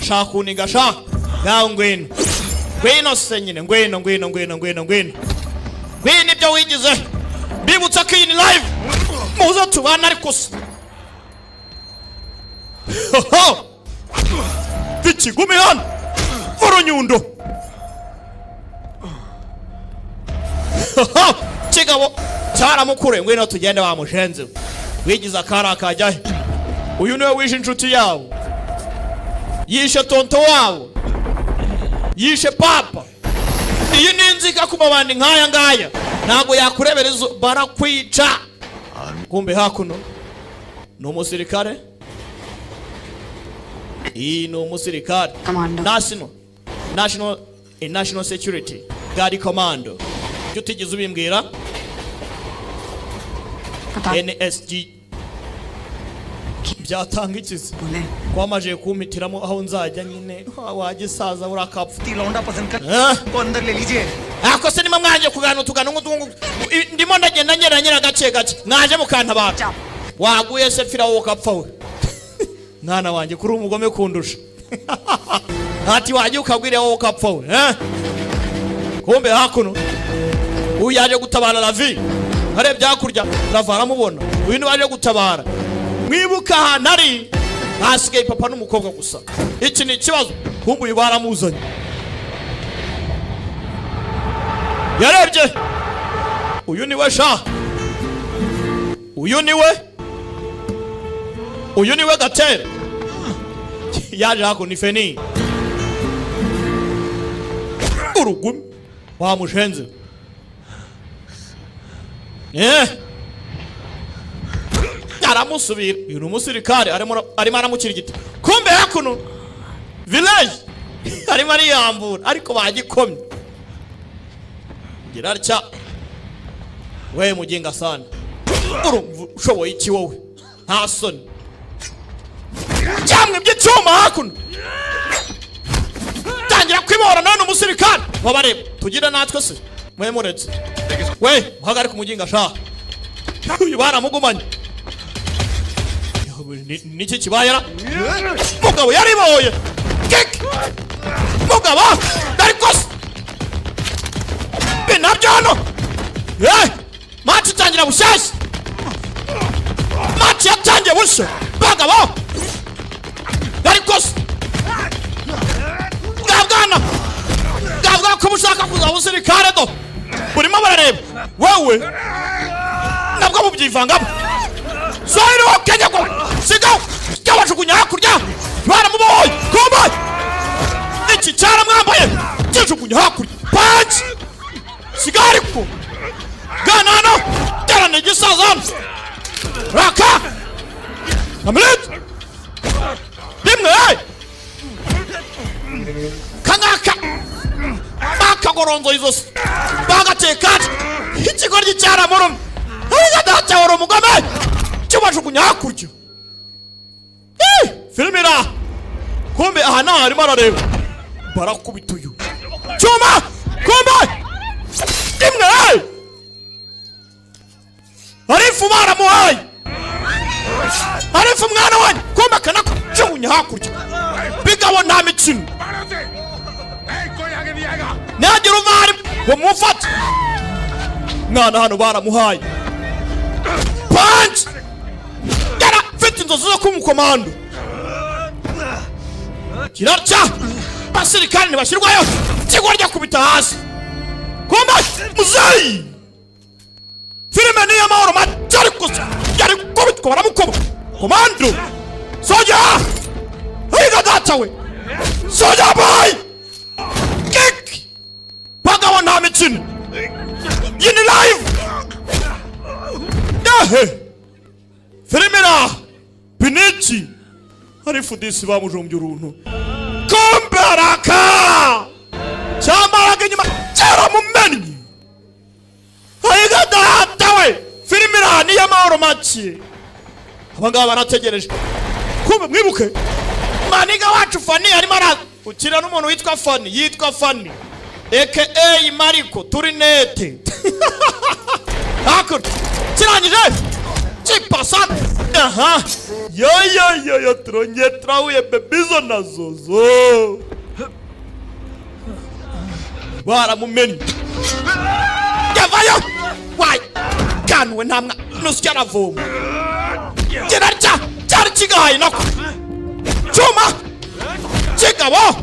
shaka kuniga shaka ngaho ngwino se nyine ngwino ibyo wigize mbibutsa ko iyi ni live muze tubana ariko se ikigumi hano urunyundo kigabo cyaramukure ngwino tugende wamushenze wigize akari akajyahe uyu niwe wishe inshuti yawo yishe tonto wawo yishe papa iyi ni inzika ku mabandi nk'aya ngaya ntabwo yakurebera izo barakwica kumbe hakuno ni umusirikare iyi ni umusirikare Commando. national security guard commando. Ibyo utigeze ubimbwira पता NSG byatanga ikizi बोले kwamaje kumitiramo aho nzajya nyine wagisaza urakapfa लौंडा पसंद कर Eh? को अंदर ले लीजिए ako se nima mwanje kugana tugana nk'utungu ndimo ndagenda nyera gace gace mwaje mukantabara Ciao. waguye se pfira wowe ukapfa we mwana wanjye kuri umugome kundusha ati waje ukagwire wowe ukapfa we kumbe hakuno uyu yaje gutabara Lavi hare byakurya Lava aramubona uyu ni waje gutabara mwibuka ahantu ari hasigaye papa n'umukobwa gusa iki ni ikibazo kumbe uyu baramuzanye yarebye uyu ni we sha uyu ni we Gatere yaje hako ni Feni urugumi wamushenze aramusubira uyu ni umusirikare arimo aramukirigita kumbe hakuno village arimo ariyambura ariko bagikomye gira atya we muginga sana urumva ushoboye iki wowe nta soni cyamwe by'icyuma hakuno tangira kwibora none umusirikare wabareba tugira natwe se mwe muretse we muhagarike umuginga sha uyu baramugumanye niki kibayera mugabo yariboye kik mugabo darikos binabyo hano maci itangira bushyashya maci yatangiye bushya bagabo darikos bwabwana ko bushaka kuzaba usirikare do burimo barareba wewe nabwo mubyivangamo Sohiri wa Kenya kwa sigaho cyabajugunya hakurya baramuboye komba iki cyara mwambaye cyajugunya hakurya punch sigari ko ganano tarane gisazam raka amlet dimwe kanaka bakagoronzo izo bagatekati ikigoryi cyara murum data woro mugame cyabajugunya hakurya filmira kumbe aha naho arimo arareba barakubita uyu cyuma kumbe imwe arifu baramuhaye arifu mwana wanjye kumbe kanakujugunya hakurya bigabo nta mikino nagira umwari bamufata mwana hano baramuhaye punch gara fite inzozi zo kumukomando kirarya basirikare ntibashyirwayo kigwa rya kubita hasi kumba muzeyi filime niyo amahoro matari gusa yari kubitwa baramukoba komando soja higa data we soja boy kick bagabo nta mikino yini live Filmira Pinichi harifu disi bamujombye uruntu komberaka cyamaraga nyuma cyara mumenyi hayiga data we Filmira ni y'amahoro make abangaba barategereje kumbe mwibuke maniga wacu Fani arimo ukira n'umuntu yitwa Fani aka Mariko turi nete hakuri kirangije chipasana aha yo tronye trawe bebizo na zozo baramumenya yavayo wai kanwe ntamwa nusya ravoma kirarya cyari kigahaye nako cyuma kigabo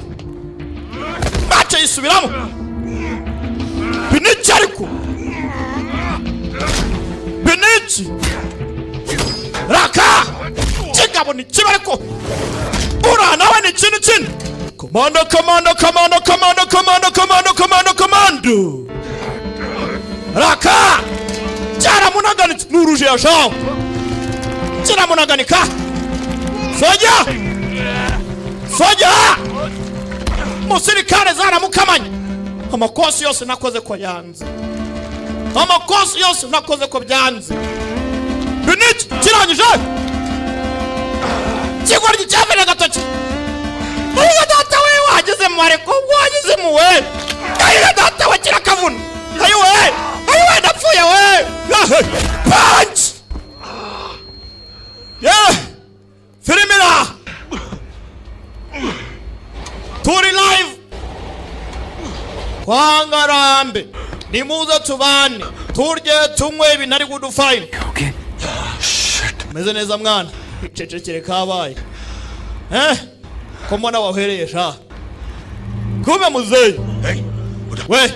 mace yisubiramo binici ariko binici raka kigabo ni kiba ariko ura nawe ni kintu komando raka cyaramunaganitse n'uruje yashaho cyaramunaganika soja soja musirikare zaramukamanye amakosi yose nakoze ko yanze amakosi yose nakoze ko byanze biniki kirangije kigoryi cyavene gatoki Ayiga data we wageze mu ariko wageze mu we ayiga data we kirakavuna ayiwe ndapfuye we punch Firimira turi live kwa Ngarambe nimuze tubane turye tunywe binari kudufine Okay. Shit. meze neza mwana cecekere kabaye ko mbona wahereye sha kumbe muzeyi we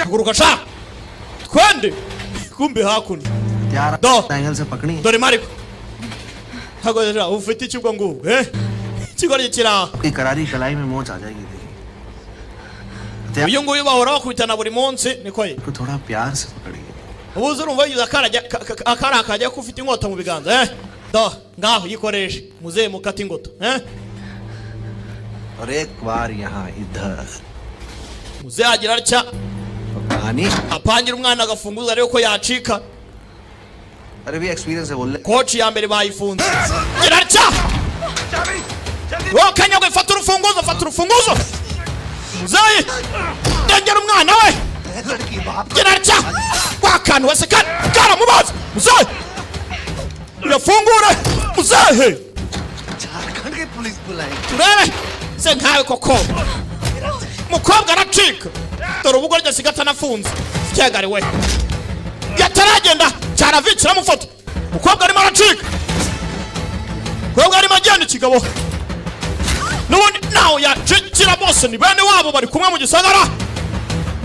guruka sha twende kumbe hakuno त्यार दो। एंगल से पकड़ी dore mariko hagoja ufite ikibwo ngo kigorye kira की करारी कलाई में मोच आ जाएगी तेरी uyu nguyu bahora bakubitana buri munsi niko ye को थोड़ा प्यार से पकड़िए ubuze urumva yuza akara akajya ko ufite inkota mu biganza do ngaho yikoreshe muzeyi mukata ingota और एक बार यहाँ इधर muzeyi agira atya कहानी apangira umwana agafunguza ariko ko yacika अरे भी एक्सपीरियंस है बोल ले koci ya mbere bayifunze gira atya wo kanyagwe fata urufunguzo muzeyi ndengera umwana we gira atya wakantu wese kara mubaza muzeyi yafungure muzeyi Jharkhand की पुलिस बुलाई turebe se nkawe koko mukobwa aracika dore ubugore ryose gatanafunze cyagare we yataragenda cyaravicira mufata mukobwa arimo aracika mukobwa arimo agenda ikigabo nubundi nawe yacikira bose ni bene wabo bari kumwe mu gisagara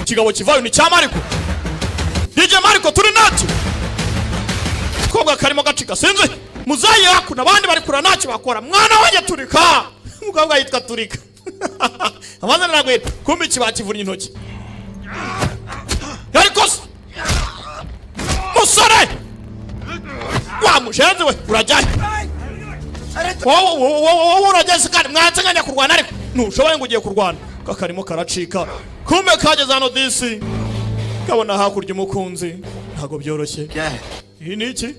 ikigabo kivayo ni cya Mariko DJ Mariko turi nacyo mukobwa karimo gacika sinzi muzayi hakuna abandi bari kura nacyo bakora mwana wanjye turika mukobwa yitwa turika amazina nagwita kumbe ikibakivunye intoki ariko musore wa mushenzi we urajyaye wowe urajyaye kandi mwansanganya kurwana ariko ntushoboye ngo ugiye kurwana kakarimo karacika kumbe kageze hano disi kabona hakurya umukunzi ntago byoroshye क्या है iyi ni iki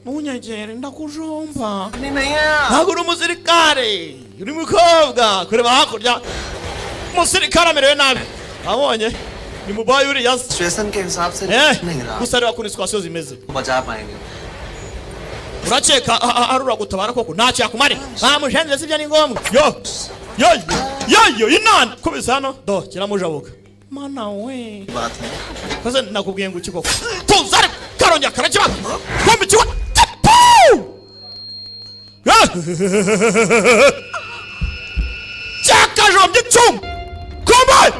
munyegere ndakujomba नहीं नहीं है ntabwo uri umusirikare uri mukobwa kureba hakurya umusirikare amerewe nabi abonye ni mubaye uriya situation के हिसाब से नहीं रहा gusa reba kuntu situasiyo zimeze तो बचा पाएंगे urakeka arura gutabara koko ntacyo yakumare bamushenze sibyo ni ngombwa yo inani kubisa hano do kiramujabuka mana we बात है kaze nakubwiye ngo ukiko tuzare karongera karakiba kumbe kiwa cyakajombye icumu kumbe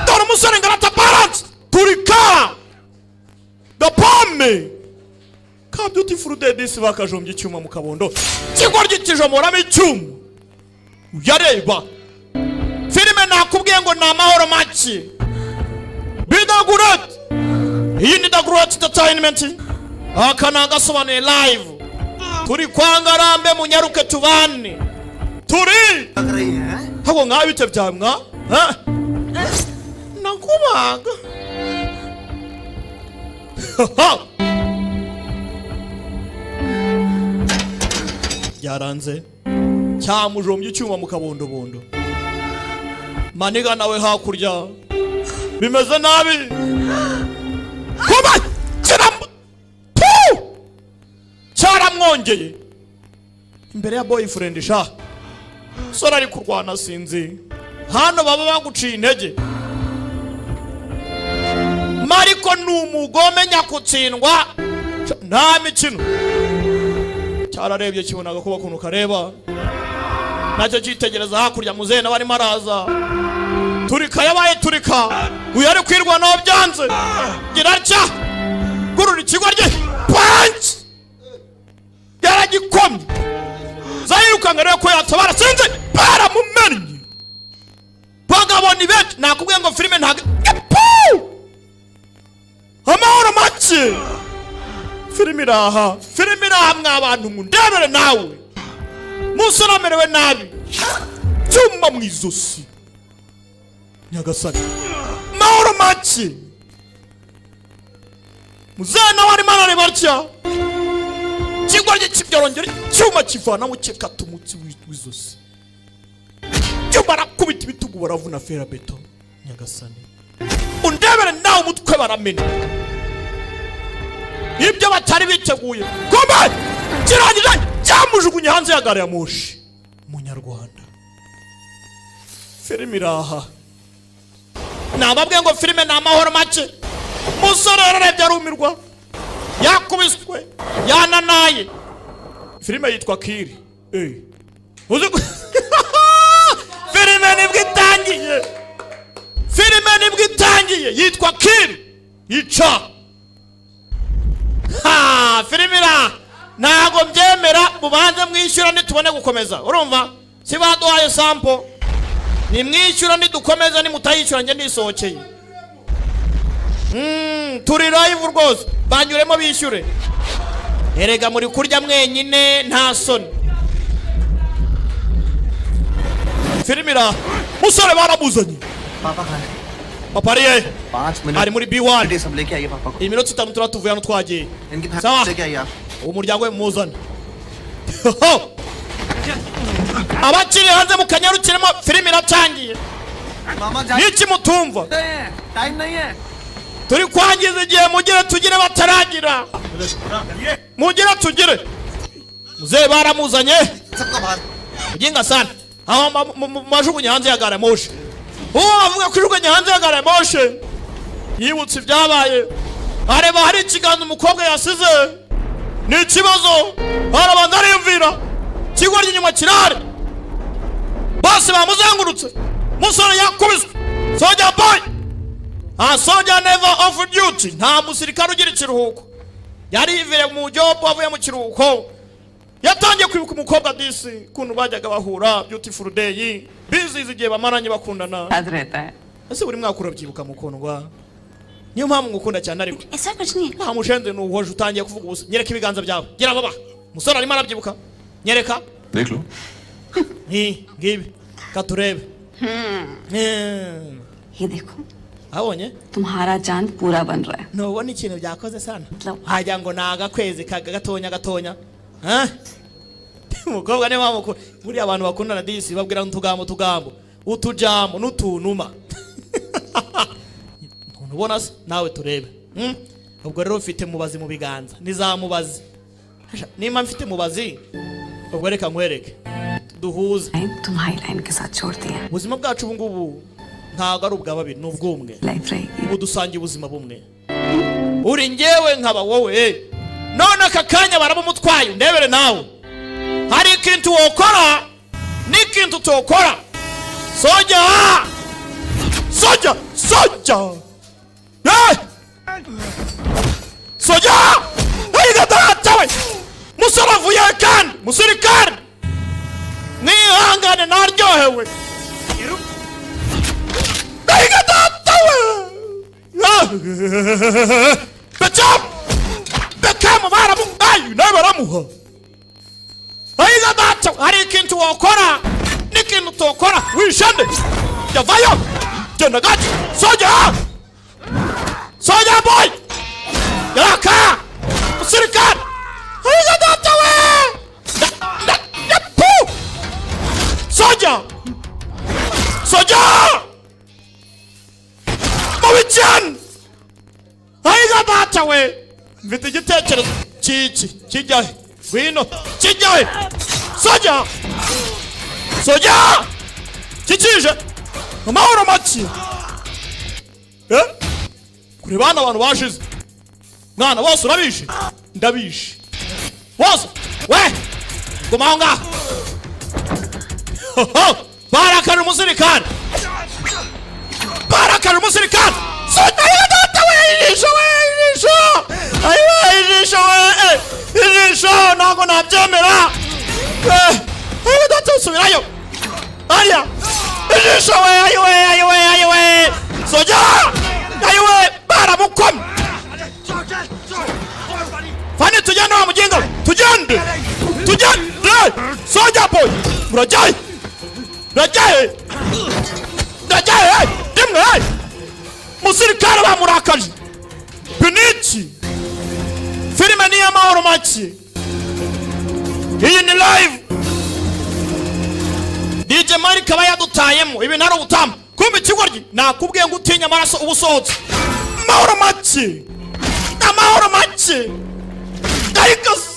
dore umusore ngarata balance turika da pomme ka beautiful day this bakajombye icyuma mu kabondo kigoryi kijomoramo icyuma uyareba filime nakubwiye ngo ni amahoro make bidagurate iyi ni dagurate entertainment aka ni agasobanuye live turi kwa Ngarambe munyaruke tubane turi लग रही है hako nka bite byamwa nakubaga yaranze cyamujombye icyuma mu kabondobondo maniga nawe hakurya bimeze nabi kuba cyaramwongeye imbere ya boyfriend sha sora ari kurwana sinzi hano baba baguciye intege Mariko ni umugome nyakutsindwa nta mikino cyararebye kibonaga kuba kuntu kareba nacyo cyitegereza hakurya muzehe nawe arimo araza turika yabaye turika uyu ari kwirwanaho byanze gira atya gurura ikigoryi punch yaragikomye zayirukanga rero ko yatabara sinzi baramumennye bagabo ni benshi nakubwiye ngo filime ntago amahoro make filime iraha mwa bantu mundebere nawe musore amerewe nabi cyuma mu izosi nyagasani mahoro make muzana wari manane batya kigorye kibyorongera cyuma kivana mu kikata umutsi w'izosi cyuma rakubita ibitugu baravuna fera beto nyagasani undebere nawe umutwe baramena ibyo batari biteguye kombe kirangije cyamujugunye hanze ya gare ya moshi munyarwanda filime iraha nababwiye ngo filime ni amahoro make musore yararebye arumirwa yakubiswe yananaye filime yitwa Kiri uzi filime nibwo itangiye yitwa Kiri yica filime iraha ntago mbyemera mubanze mwishyura ntitubone gukomeza urumva si baduhaye sample ni mwishyura ntidukomeza nimutayishyura njye nisohokeye turi live rwose banyuremo bishyure erega muri kurya mwenyine nta soni filime iraha musore baramuzanye पापा कहाँ है? papa ari hehe 5 minute ari muri B1 बेटे सब लेके आइए पापा को iminota itanu tuba tuvuye hano twagiye इनकी sawa फैमिली लेके आइए आप umuryango we muzana abakiri hanze mukanyarukiremo filime iratangiye मामा जा niki mutumva टाइम नहीं है turi kwangiza igihe mugire tugire bataragira mugire tugire muzehe baramuzanye सबका बाहर uginga sana aho majugunye hanze ya gare ya moshi uwo avuga ko ijugunye hanze ya gare ya moshi yibutse ibyabaye areba hari ikiganza umukobwa yasize ni ikibazo arabanza ariyumvira kigorye inyuma kirare bose bamuzengurutse musore yakubiswe soja boy soja never off duty nta musirikare ugira ikiruhuko yari yivire mu job avuye mu kiruhuko yatangiye kwibuka umukobwa disi kuntu bajyaga bahura beautiful day bizizi igihe bamaranye bakundana याद रहता है ese buri mwaka urabyibuka mukundwa niyo mpamvu ngukunda cyane ariko ऐसा कुछ नहीं है nta mushenze n'uwoje utangiye kuvuga ubusa nyereka ibiganza byawe gira baba musore arimo arabyibuka nyereka देख लो ngibi katurebe ये देखो abonye तुम्हारा चांद पूरा बन रहा है ntubona ikintu byakoze sana No. hajya ngo naga kwezi kaga gatonya umukobwa niwe wamukuru buriya abantu bakundana disi babwira utugambo utujambo n'utunuma ntubona se nawe turebe ubwo rero ufite mubazi mu biganza nizamubazi nimba mfite mubazi ubwo reka nkwereke duhuze तुम्हारी लाइन के साथ छोड़ दिया ubuzima bwacu ubu ngubu ntabwo ari ubwa babiri ni ubw'umwe life रहेगी ubu dusangiye ubuzima bumwe uri njyewe nkaba wowe none aka kanya barabumutwaye ndebere nawe hari ikintu wokora n'ikintu utokora soja soja soja ayiga datawe musore avuye kandi musirikare nihangane naryohewe ayiga datawe bekamu baramuhaye nawe baramuha ayiga datawe hari ikintu wokora n'ikintu utokora wishande yavayo genda gake soja boy yaka musirikare ayiga datawe soja mubicane ayiga datawe mfite igitekerezo kijyahe wino kijyahe soja kikije amahoro make kure bana abantu bashize mwana bose urabishe ndabishe bose we guma aho ngaho barakara umusirikare soja ayiga datawe ijisho ntabwo nabyemera ayiga datawe subirayo ariya ijisho we ayiwe soja ayiwe baramukomye fani tugende wa muginga tugende soja boy murajyayo umusirikare bamurakaje biniki filime ni y'amahoro make iyi ni live DJ Mike aba yadutayemo ibintu ari ubutamu kumbe ikigoryi nakubwiye ngo utinya amaraso uba usohotse amahoro make gahigase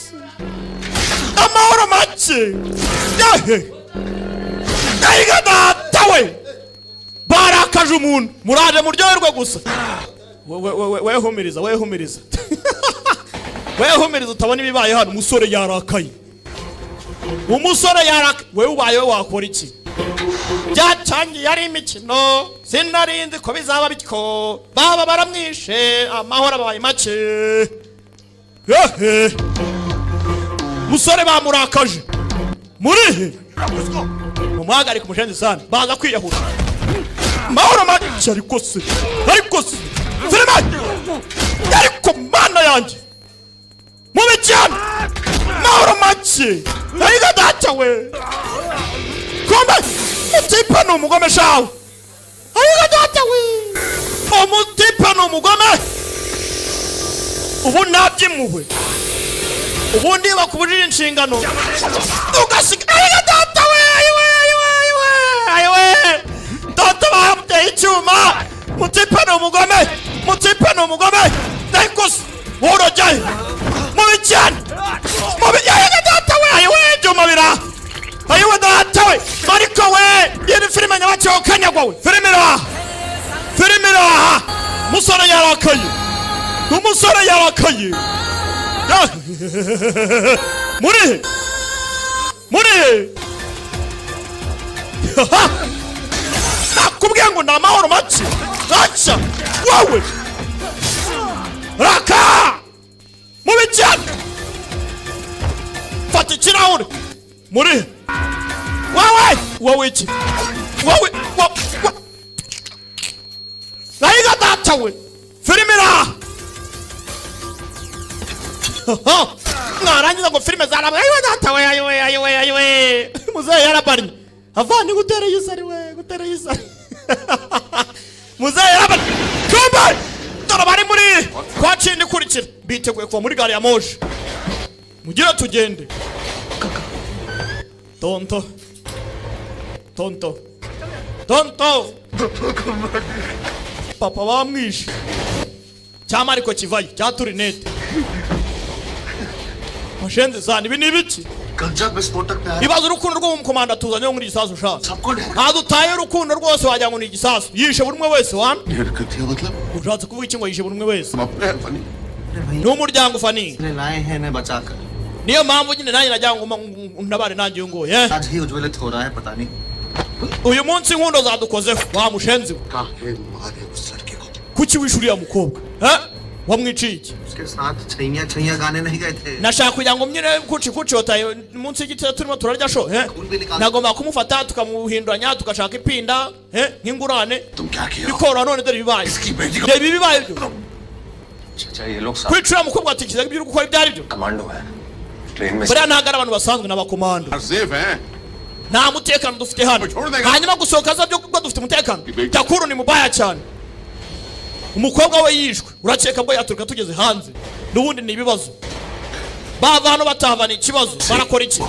amahoro make yahe gahiga datawe barakaje umuntu muraje muryoherwe gusa wehumiriza wehumiriza utabona ibibaye hano umusore yarakaye wewe ubayeho wakora iki byatangiye ari imikino sinarinzi ko bizaba bityo baba baramwishe amahoro abaye make musore bamurakaje murihe mumuhagarike umushenzi sana baza kwiyahura amahoro make ariko se filime ariko mana yanjye mubi cyane amahoro make ayiga data we kombe utipa ni umugome shawe ayiga data we umutipa ni umugome ubu nabyimuwe ubu ndiba kubujije inshingano ugasiga ayiga data we ayiwe data bamuteye icyuma mutipa ni umugome ndayikose worojaye mubi cyane mubi ayiga data we ayiwe ibyuma bira ayiwe data we ariko we yiri filime nyabacyo kanyagwa we filime iraha umusore yarakaye muri nakubwiye ngo ni amahoro make aca wowe raka mubi cyane fata ikirahure muri wowe iki wowe nayiga data we filime iraha mwarangiza ngo filime zarabwe ayiwe data we ayiwe muzehe yarabaranye avani gutereye isari muzehe yarabaranye kumbe dore bari muri kwa cindi kurikira biteguye kuva muri gari ya moje mugire tugende tonto papa bamwishe cyama ariko kivaye cyaturinete mashenze sana ibi nibiki जब विस्फोटक पे आया ibaza urukundo rw'umukomanda tuzanye muri gisasu sha adutaye urukundo rwose wagira ngo ni gisasu yishe buri umwe wese wana मतलब ushatse kuvuga iki ngo yishe buri umwe wese हम अपने funny n'umuryango fani ने लाए हैं ने बचाकर niyo mpamvu nyine nanjye najya ngo ntabare nanjye ngo आज ही उज्ज्वलित हो रहा है पता नहीं uyu munsi inkundo zadukozeho wa mushenzi काहे मारे उस लड़के को kuki wishuriye umukobwa wamwiciye iki उसके साथ छैया छैया गाने नहीं गए थे nashaka kugira ngo mnyine kuci wataye munsi y'igiti turimo turarya sho nagomba kumufata tukamuhinduranya tukashaka ipinda nk'ingurane तुम क्या किया bikora none dore bibaye इसकी बेटी को ibi bibaye byo चाचा ये लोग kwicira umukobwa atikiza ibyo gukora ibyari byo commando है ट्रेन में buriya ntabwo ari abantu basanzwe n'abakomando safe है nta mutekano dufite hano hanyuma gusohoka za byo kuko dufite umutekano cyakuru ni mubaya cyane umukobwa we yishwe urakeka bwo yaturuka tugeze hanze n'ubundi ni ibibazo bavano batavana ikibazo barakora iki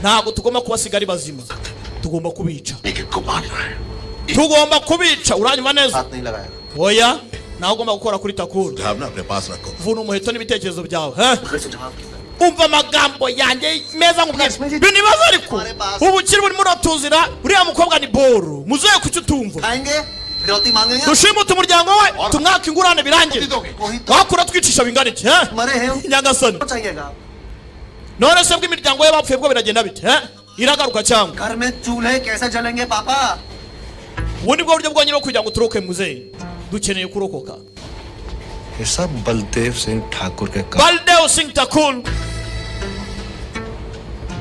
ntabwo tugomba kubasiga ari bazima tugomba kubica tugomba kubica uranyuma neza हाथ नहीं लगाया oya nawe ugomba gukora kuri takuru भावना अपने पास रखो vuna umuheto n'ibitekerezo byawe umva amagambo yanjye meza nkubwira bino bibazo ariko ubukiri burimo uratuzira uriya mukobwa ni boro muzoye kuki utumva आएंगे फिरौती मांगेंगे dushimuta umuryango we tumwaka ingurane birangire wakura twicisha bingana iki मरे हैं nyagasani चाहिएगा none se bw'imiryango ye bapfuye bwo biragenda bite iragaruka cyangwa घर में चूल्हे कैसे जलेंगे पापा ubu ni bwo buryo bwonyine bwo kugira ngo turoke muzehe dukeneye kurokoka ये सब बलदेव सिंह ठाकुर के काम baldew singh takul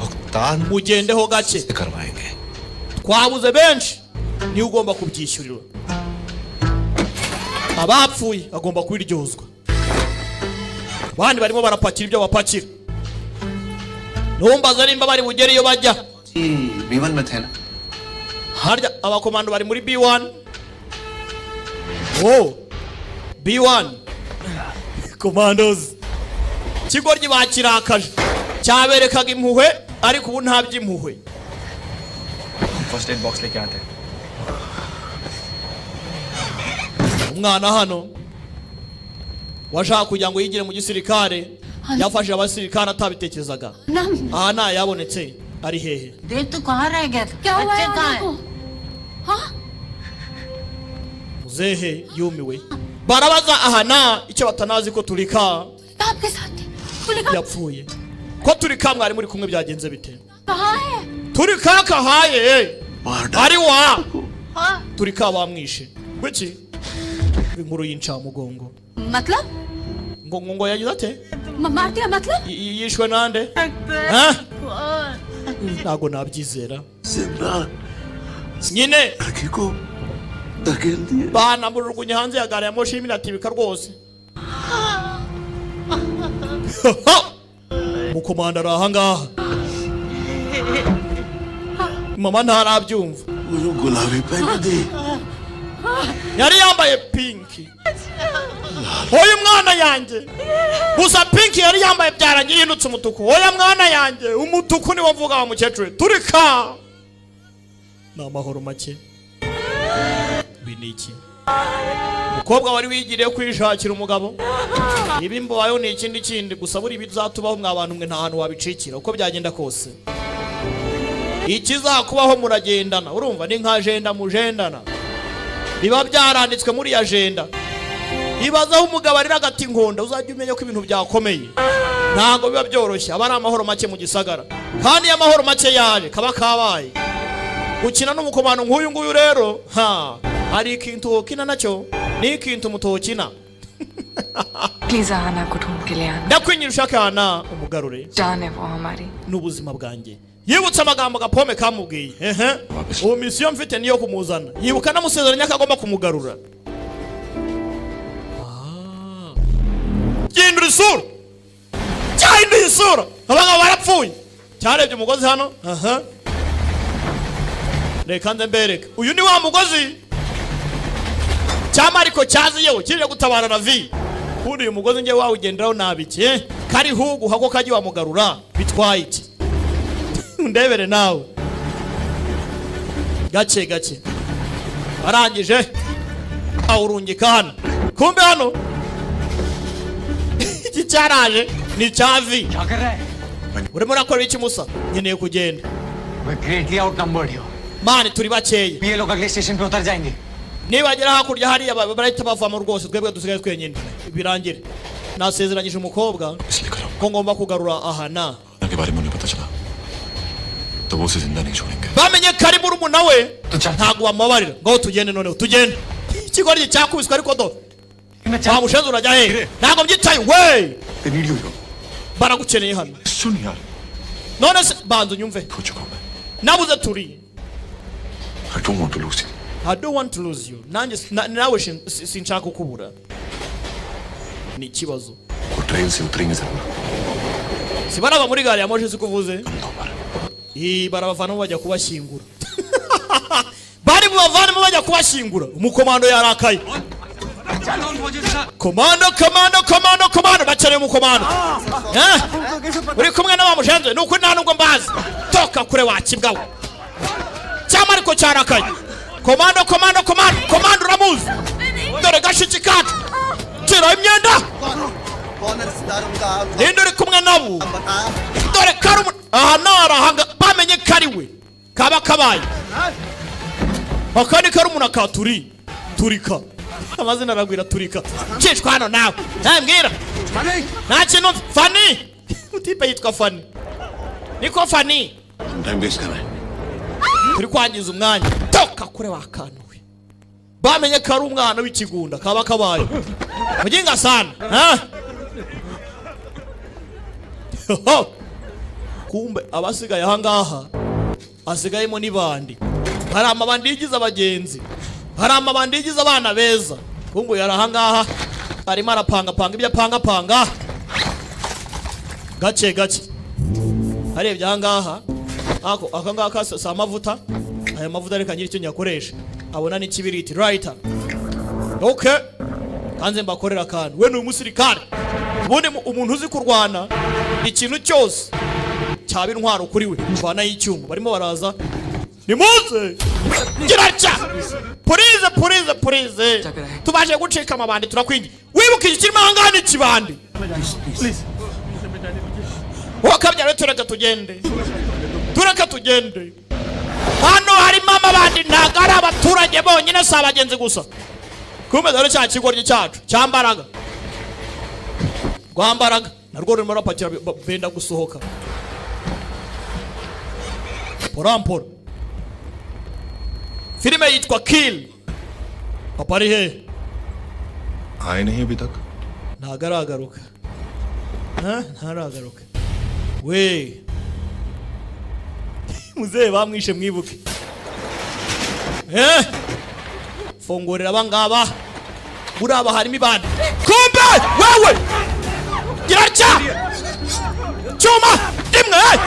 भुगतान mugendeho gake करवाएंगे twabuze benshi niwe ugomba kubyishyurira abapfuye bagomba kubiryozwa abandi barimo barapakira ibyo bapakira numbaza nimba bari bugere iyo bajya B1 में थे ना harya abakomando bari muri B1 Oh, B1 Commandos kigoryi bakirakaje cyaberekaga impuhwe ariko ubu nta by'impuhwe. First aid box लेके आते हैं. Umwana hano washaka kugira ngo yigire mu gisirikare yafashije abasirikare atabitekerezaga. Aha nta yabonetse ari hehe? देव तो कहाँ रह गया था? क्या हुआ बच्चे है कहाँ उनको? हैं? हाँ Muzehe yumiwe. Barabaza ahana icyo batanazi ko turika आपके साथ थी Tulika yapfuye. Ko turika mwari muri kumwe byagenze bite? कहाँ है? Turika kahaye. Ari wa. हाँ Turika bamwishe. Gwiki? Inkuru y'incamugongo. मतलब Ngo yagize ate? मार दिया मतलब? Yishwe nande? Ha? Ntago nabyizera. सिमरन Nyine लड़की को धकेल दिए. bana murugunye hanze ya gare ya moshi iminatibika rwose. Mukomanda arahangaha. Mama ntarabyumva. वो गुलाबी पहन दी. Yari yambaye pinki. Oya mwana yanjye. Gusa pinki yari yambaye byarangiye yindutse umutuku. Oya mwana yanjye, umutuku ni wavuga wa mukecuru. Turika. Namahoro make. Biniki. Mukobwa wari wigiriye kwishakira umugabo. Ibi mbayo ni ikindi kindi gusa buri bizatubaho mwabantu mwe nta hantu wabicikira uko byagenda kose. Ikizakubaho muragendana. Urumva ni nka agenda mugendana. Biba byaranditswe muri agenda. Ibazaho umugabo ari agati nkonda uzajya umenya ko ibintu byakomeye. Ntago biba byoroshye abari amahoro make mu gisagara. Kandi amahoro make yaje kaba kabaye. Gukina n'umukomano nk'uyu nguyu rero hari ikintu ukina nacyo ni ikintu mutokina. Please आना को ढूंढ के ले आना. Ndakwinyira ushake hana umugarure. जान है वो हमारी. N'ubuzima bwanjye. Yibutsa amagambo gapome kamubwiye. Uwo mission mfite niyo kumuzana. Yibuka namusezeranya akagomba kumugarura. Gindura isura. Gindura isura. Abagabo barapfuye. Cyarebye umugozi hano. Reka ndembereke. Uyu ni wa mugozi. Cyama ariko cyaziyeho kije gutabara na vi. Kundi uyu mugozi ngiye wawugenderaho nabiki. Kari hugu hako kaji wamugarura bitwaye iki. Ndebere nawe. Gace gace. Arangije. Awurungika hano. Kumbe hano. Iki cyaraje ni cyavi. क्या कर रहा है? Urimo urakora iki Musa? Nkeneye kugenda. We're greatly outnumbered here. Mani turi bakeya. ये लोग अगले स्टेशन पे उतर जाएंगे. Nibagera hakurya hariya barahita bavamo rwose twebwe dusigaye twenyine. Birangire. Nasezeranyije umukobwa इसलिए करो. ko ngomba kugarura ahana. के बारे में उन्हें पता चला तो वो उसे जिंदा नहीं छोड़ेंगे. Bamenye kari muri umuntu nawe ntago bamubabarira ngo tugende noneho tugende. Ikigori cyakubiswe ariko do. Bamushenze urajya he? Ntago mbyitaye we. तेरी लीडो Baragukeneye hano. सुन यार None se banza unyumve. खो चुका हूं मैं. Nabuze turi. I don't want to lose you. I don't want to lose you. Nanjye nawe sinshaka kukubura. Ni ikibazo. वो ट्रेन से उतरेंगे जरूर. Sibaraba muri gare ya moshi sikuvuze. हम दो बार. Barabavana bajya kubashyingura. Bari bubavana bajya kubashyingura. Umukomando yarakaye. Komando bacare umukomando. Uri kumwe n'abamushenze nuko nta nubwo mbazi. Toka kure wakibwawe. Cyama ariko cyarakaye. Komando uramuzi. Dore gashiki kacu. Tira imyenda. Ninde uri kumwe nabo? Dore karumu. Aha narahanga bamenye kariwe. Kaba kabaye. Akandi karumuna ka turika. Amazina aragwira turika. Cishwa hano nawe. Mbwira. Nta kintu Fani. Utipe yitwa Fani. Niko Fani. Time waste कर रहा है. Turi kwangiza umwanya. Toka kure wakanuwe. Bamenye kari umwana w'ikigunda kaba kabaye. Muginga sana. Kumbe abasigaye ahangaha asigayemo nibandi. Hari amabandi yigize abagenzi. Hari amabandi yigize abana beza. Kumbe yari ahangaha arimo arapanga ibyo apanga. Gace. Harebye ahangaha. Akangaka sa amavuta. Aya mavuta reka nyiri cyo nyakoresha. Abona ni kibiriti writer. Okay, kanze mbakorera akantu. We ni umusirikare. Ubundi umuntu uzi kurwana ikintu cyose cyaba intwaro kuri we mvana y'icyuma. Barimo baraza. Nimuze! Giracha! Purize! Tubaje gucika amabandi turakwingi. Wibuka iki kirimo hangana ikibandi. Please. Wakabyara tureka tugende. Hano harimo amabandi ntago ari abaturage bonyine si abagenzi gusa. Kumbe dore cya kigoryi cyacu cyambaraga. Rwambaraga narwo rurimo rapakira benda gusohoka. Porampora. Filime yitwa Kill. Papa ari he? आए नहीं अभी तक Ntagaragaruka. Ntaragaruka. We. Muzehe bamwishe mwibuke. Fongorera abangaba. Buraba harimo ibandi. Kumbe wewe. Giracha. Chuma imwe.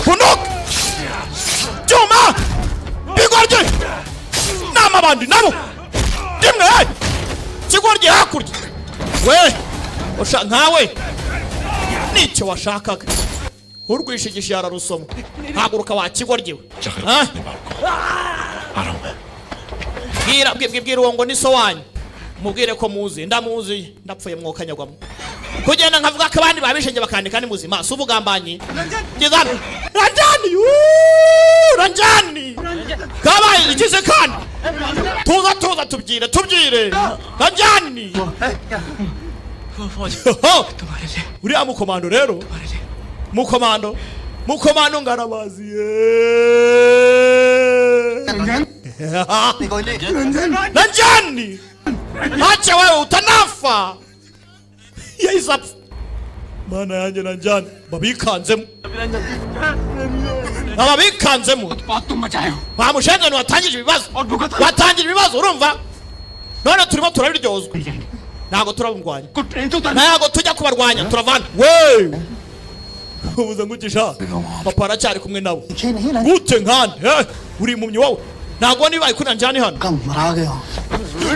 Funuk. Chuma. Bigorje. Nama bandi nabo. Imwe. Kigorje hakurya. We. Osha nkawe. Nicyo washakaga. Urwishigisha yararusoma. Haguruka wa kigorjewe. Bwira uwo ngo ni so wanyu. Mubwire ko muzi. Ndamuzi. Ndapfuye mwokanyagwamo. Kugenda nkavuga ko abandi babishenje bakandika ni muzima. Si ubugambanyi. Ngizana. Ranjani. Kabaye igize kandi. Tuza tubyire. Ranjani. Uriya mukomando rero. Mukomando ngarabazi. Ranjani. Acha wewe utanafa. Yaisa. Mana yanjye Ranjani. Babikanzemo. Bamushenze watangije ibibazo. Urumva? None turimo turabiryozwa. Ntago turabungwanya. Ntago tujya kubarwanya turavana. We. Ubuza ngucisha. Papa aracyari kumwe nabo. Gute nkande? Uri impumyi wowe. Ntago nibaye kuri Ranjani hano.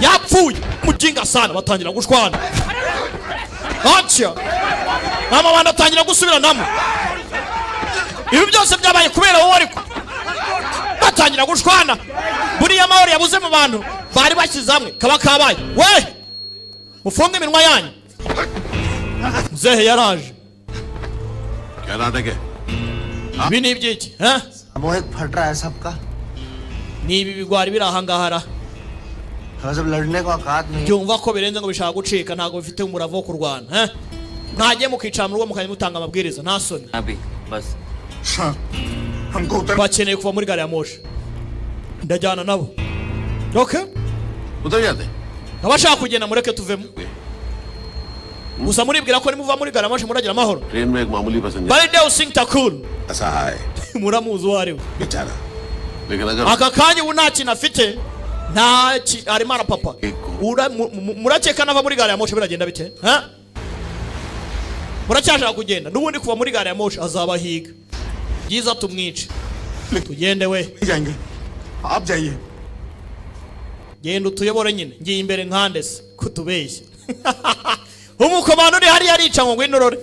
Yapfuye. Mujinga sana batangira gushwana. Acha. Mama banatangira gusubiranamo. Ibi byose byabaye kubera wowe ariko. Batangira gushwana. Buriya amahoro yabuze mu bantu bari bakizamwe kaba kabaye. We. Mufunge iminwa yanyu. Muzehe yaraje. क्या नाटक है? Ibi ni ibyiki? वो एक फट रहा है सबका Ni ibi bigwari biri ahangahara. जब लड़ने का औकात नहीं Byumva ko birenze ngo bishaka gucika ntago bifite umuravo wo kurwana. Ntagiye mukicara mu rugo mukanye mutanga amabwiriza nta soni. अभी बस Bakeneye kuva muri gari ya moshi. Ndajyana nabo. Okay? उधर जाते Abashaka kugenda mureke tuvemo. Gusa muribwira ko nimuva muri gari ya moshi muragira amahoro. Train में एक मामूली passenger Balideo Singh Thakur. ऐसा है Muramuzi wari we. बेचारा लेकिन अगर Aka kanya ubu nta kintu afite arimo arapapa. Murakeka nava muri gari ya moshi biragenda bite? Muracyashaka kugenda n'ubundi kuva muri gari ya moshi azabahiga. Byiza tumwice. Tugende we. आप जाइए Genda utuyobore nyine. Ngiye imbere nkandese kutubeshya. Umukomando uri hari yarica ngo ngwinorore.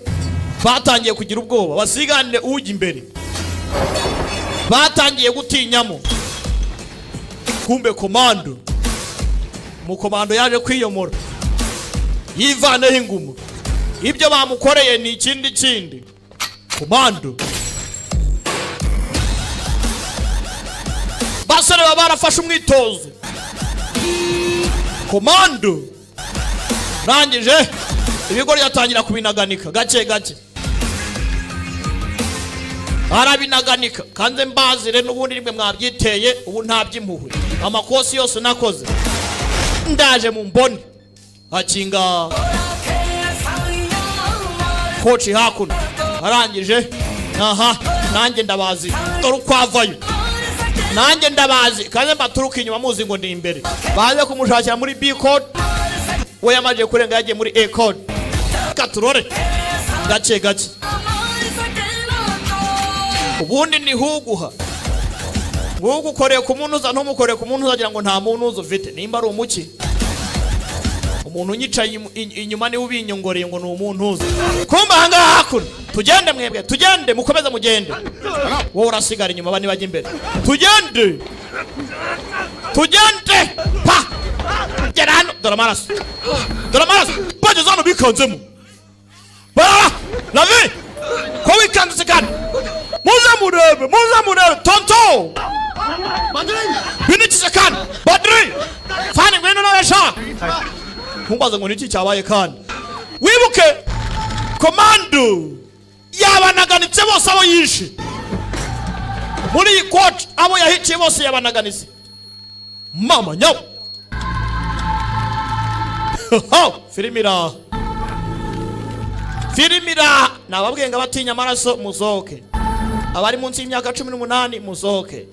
Batangiye kugira ubwoba basiganire ujya imbere. Batangiye gutinyamo. Kumbe komando. Mukomando yaje kwiyomora. Yivaneho ingumu. Ibyo bamukoreye ni ikindi. Komando. Basore baba barafashe umwitozo. Komando. Rangije ibigori yatangira kubinaganika gake. Arabinaganika kanze mbazire n'ubundi rimwe mwabyiteye ubu nta by'impuhwe. Amakosi yose nakoze. Ndaje mu mboni. Hakinga. Kochi hakuno. Arangije. Nanjye ndabazi. Dore ukwavayo. Nanjye ndabazi kanze mbaturuka inyuma muzi ngo ndi imbere. Baje kumushakira muri B code. We yamaje kurenga yagiye muri A code. Katurore. Gake. Ubundi ni huguha. nguko ukoreye ku muntu uza ntumukoreye ku muntu uzagira ngo nta muntu uza ufite nimba ari umuki umuntu unyicaye inyuma niwe ubinyongoreye ngo ni umuntu uza kumba ahangaha hakuno tugende mwebwe tugende mukomeze mugende wowe urasigara inyuma bani bajya imbere tugende pa gera hano dore amaraso bageze hano bikanzemo bara lavi ko wikanze kandi muze murebe tonto binikize kandi badri fani ngwino nawe sha ntumbaze ngo niki cyabaye kandi wibuke komando yabanaganitse bose abo yishe muri iyi court abo yahiciye bose yabanaganitse mama nyawo filimira nababwiye ngo abatinya amaraso musohoke abari munsi y'imyaka 18 musohoke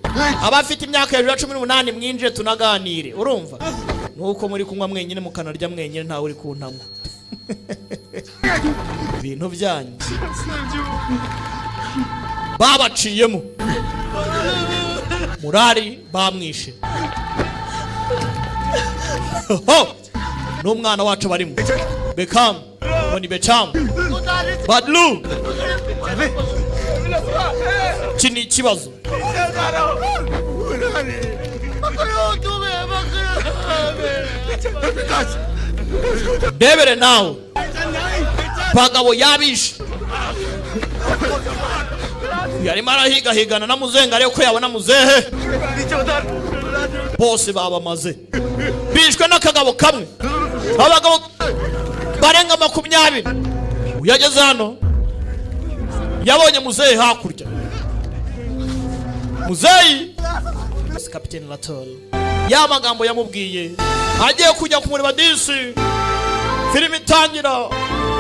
abafite imyaka hejuru ya 18 mwinjire tunaganire urumva nuko muri kunywa mwenyine mukanarya mwenyine ntawe uri kuntamo ibintu byanyu babaciyemo murari bamwishe n'umwana wacu barimo Beckham Boni Beckham Badlu kini ikibazo debere nawe bagabo yabishe yarimo arahigahigana na muzenga ariko yabona muzehe bose babamaze bishwe n'akagabo kamwe abagabo barenga 20 uyageze hano yabonye muzehe hakurya muzehe Kapiteni Latol ya magambo yamubwiye agiye kujya kumureba disi filimi itangira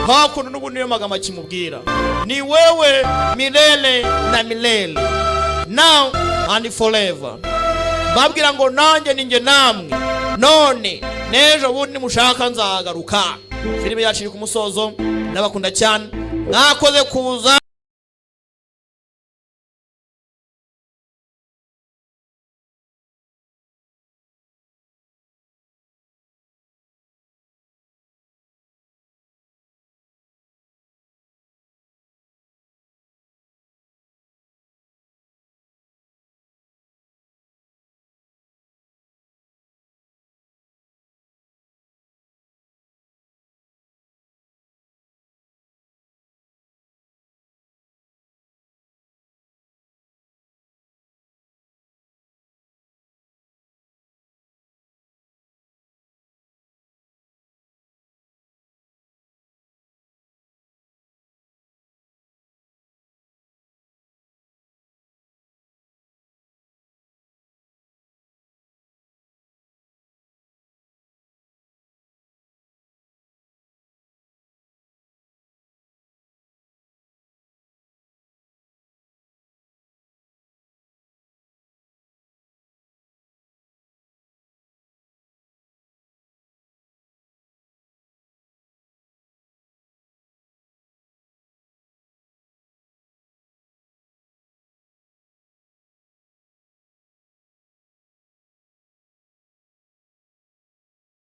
hakuno n'ubu niyo magambo akimubwira ni wewe milele na milele now and forever babwira ngo nanjye ninjye namwe none nejo bundi mushaka nzagaruka filimi yacu iri ku musozo ndabakunda cyane mwakoze kuza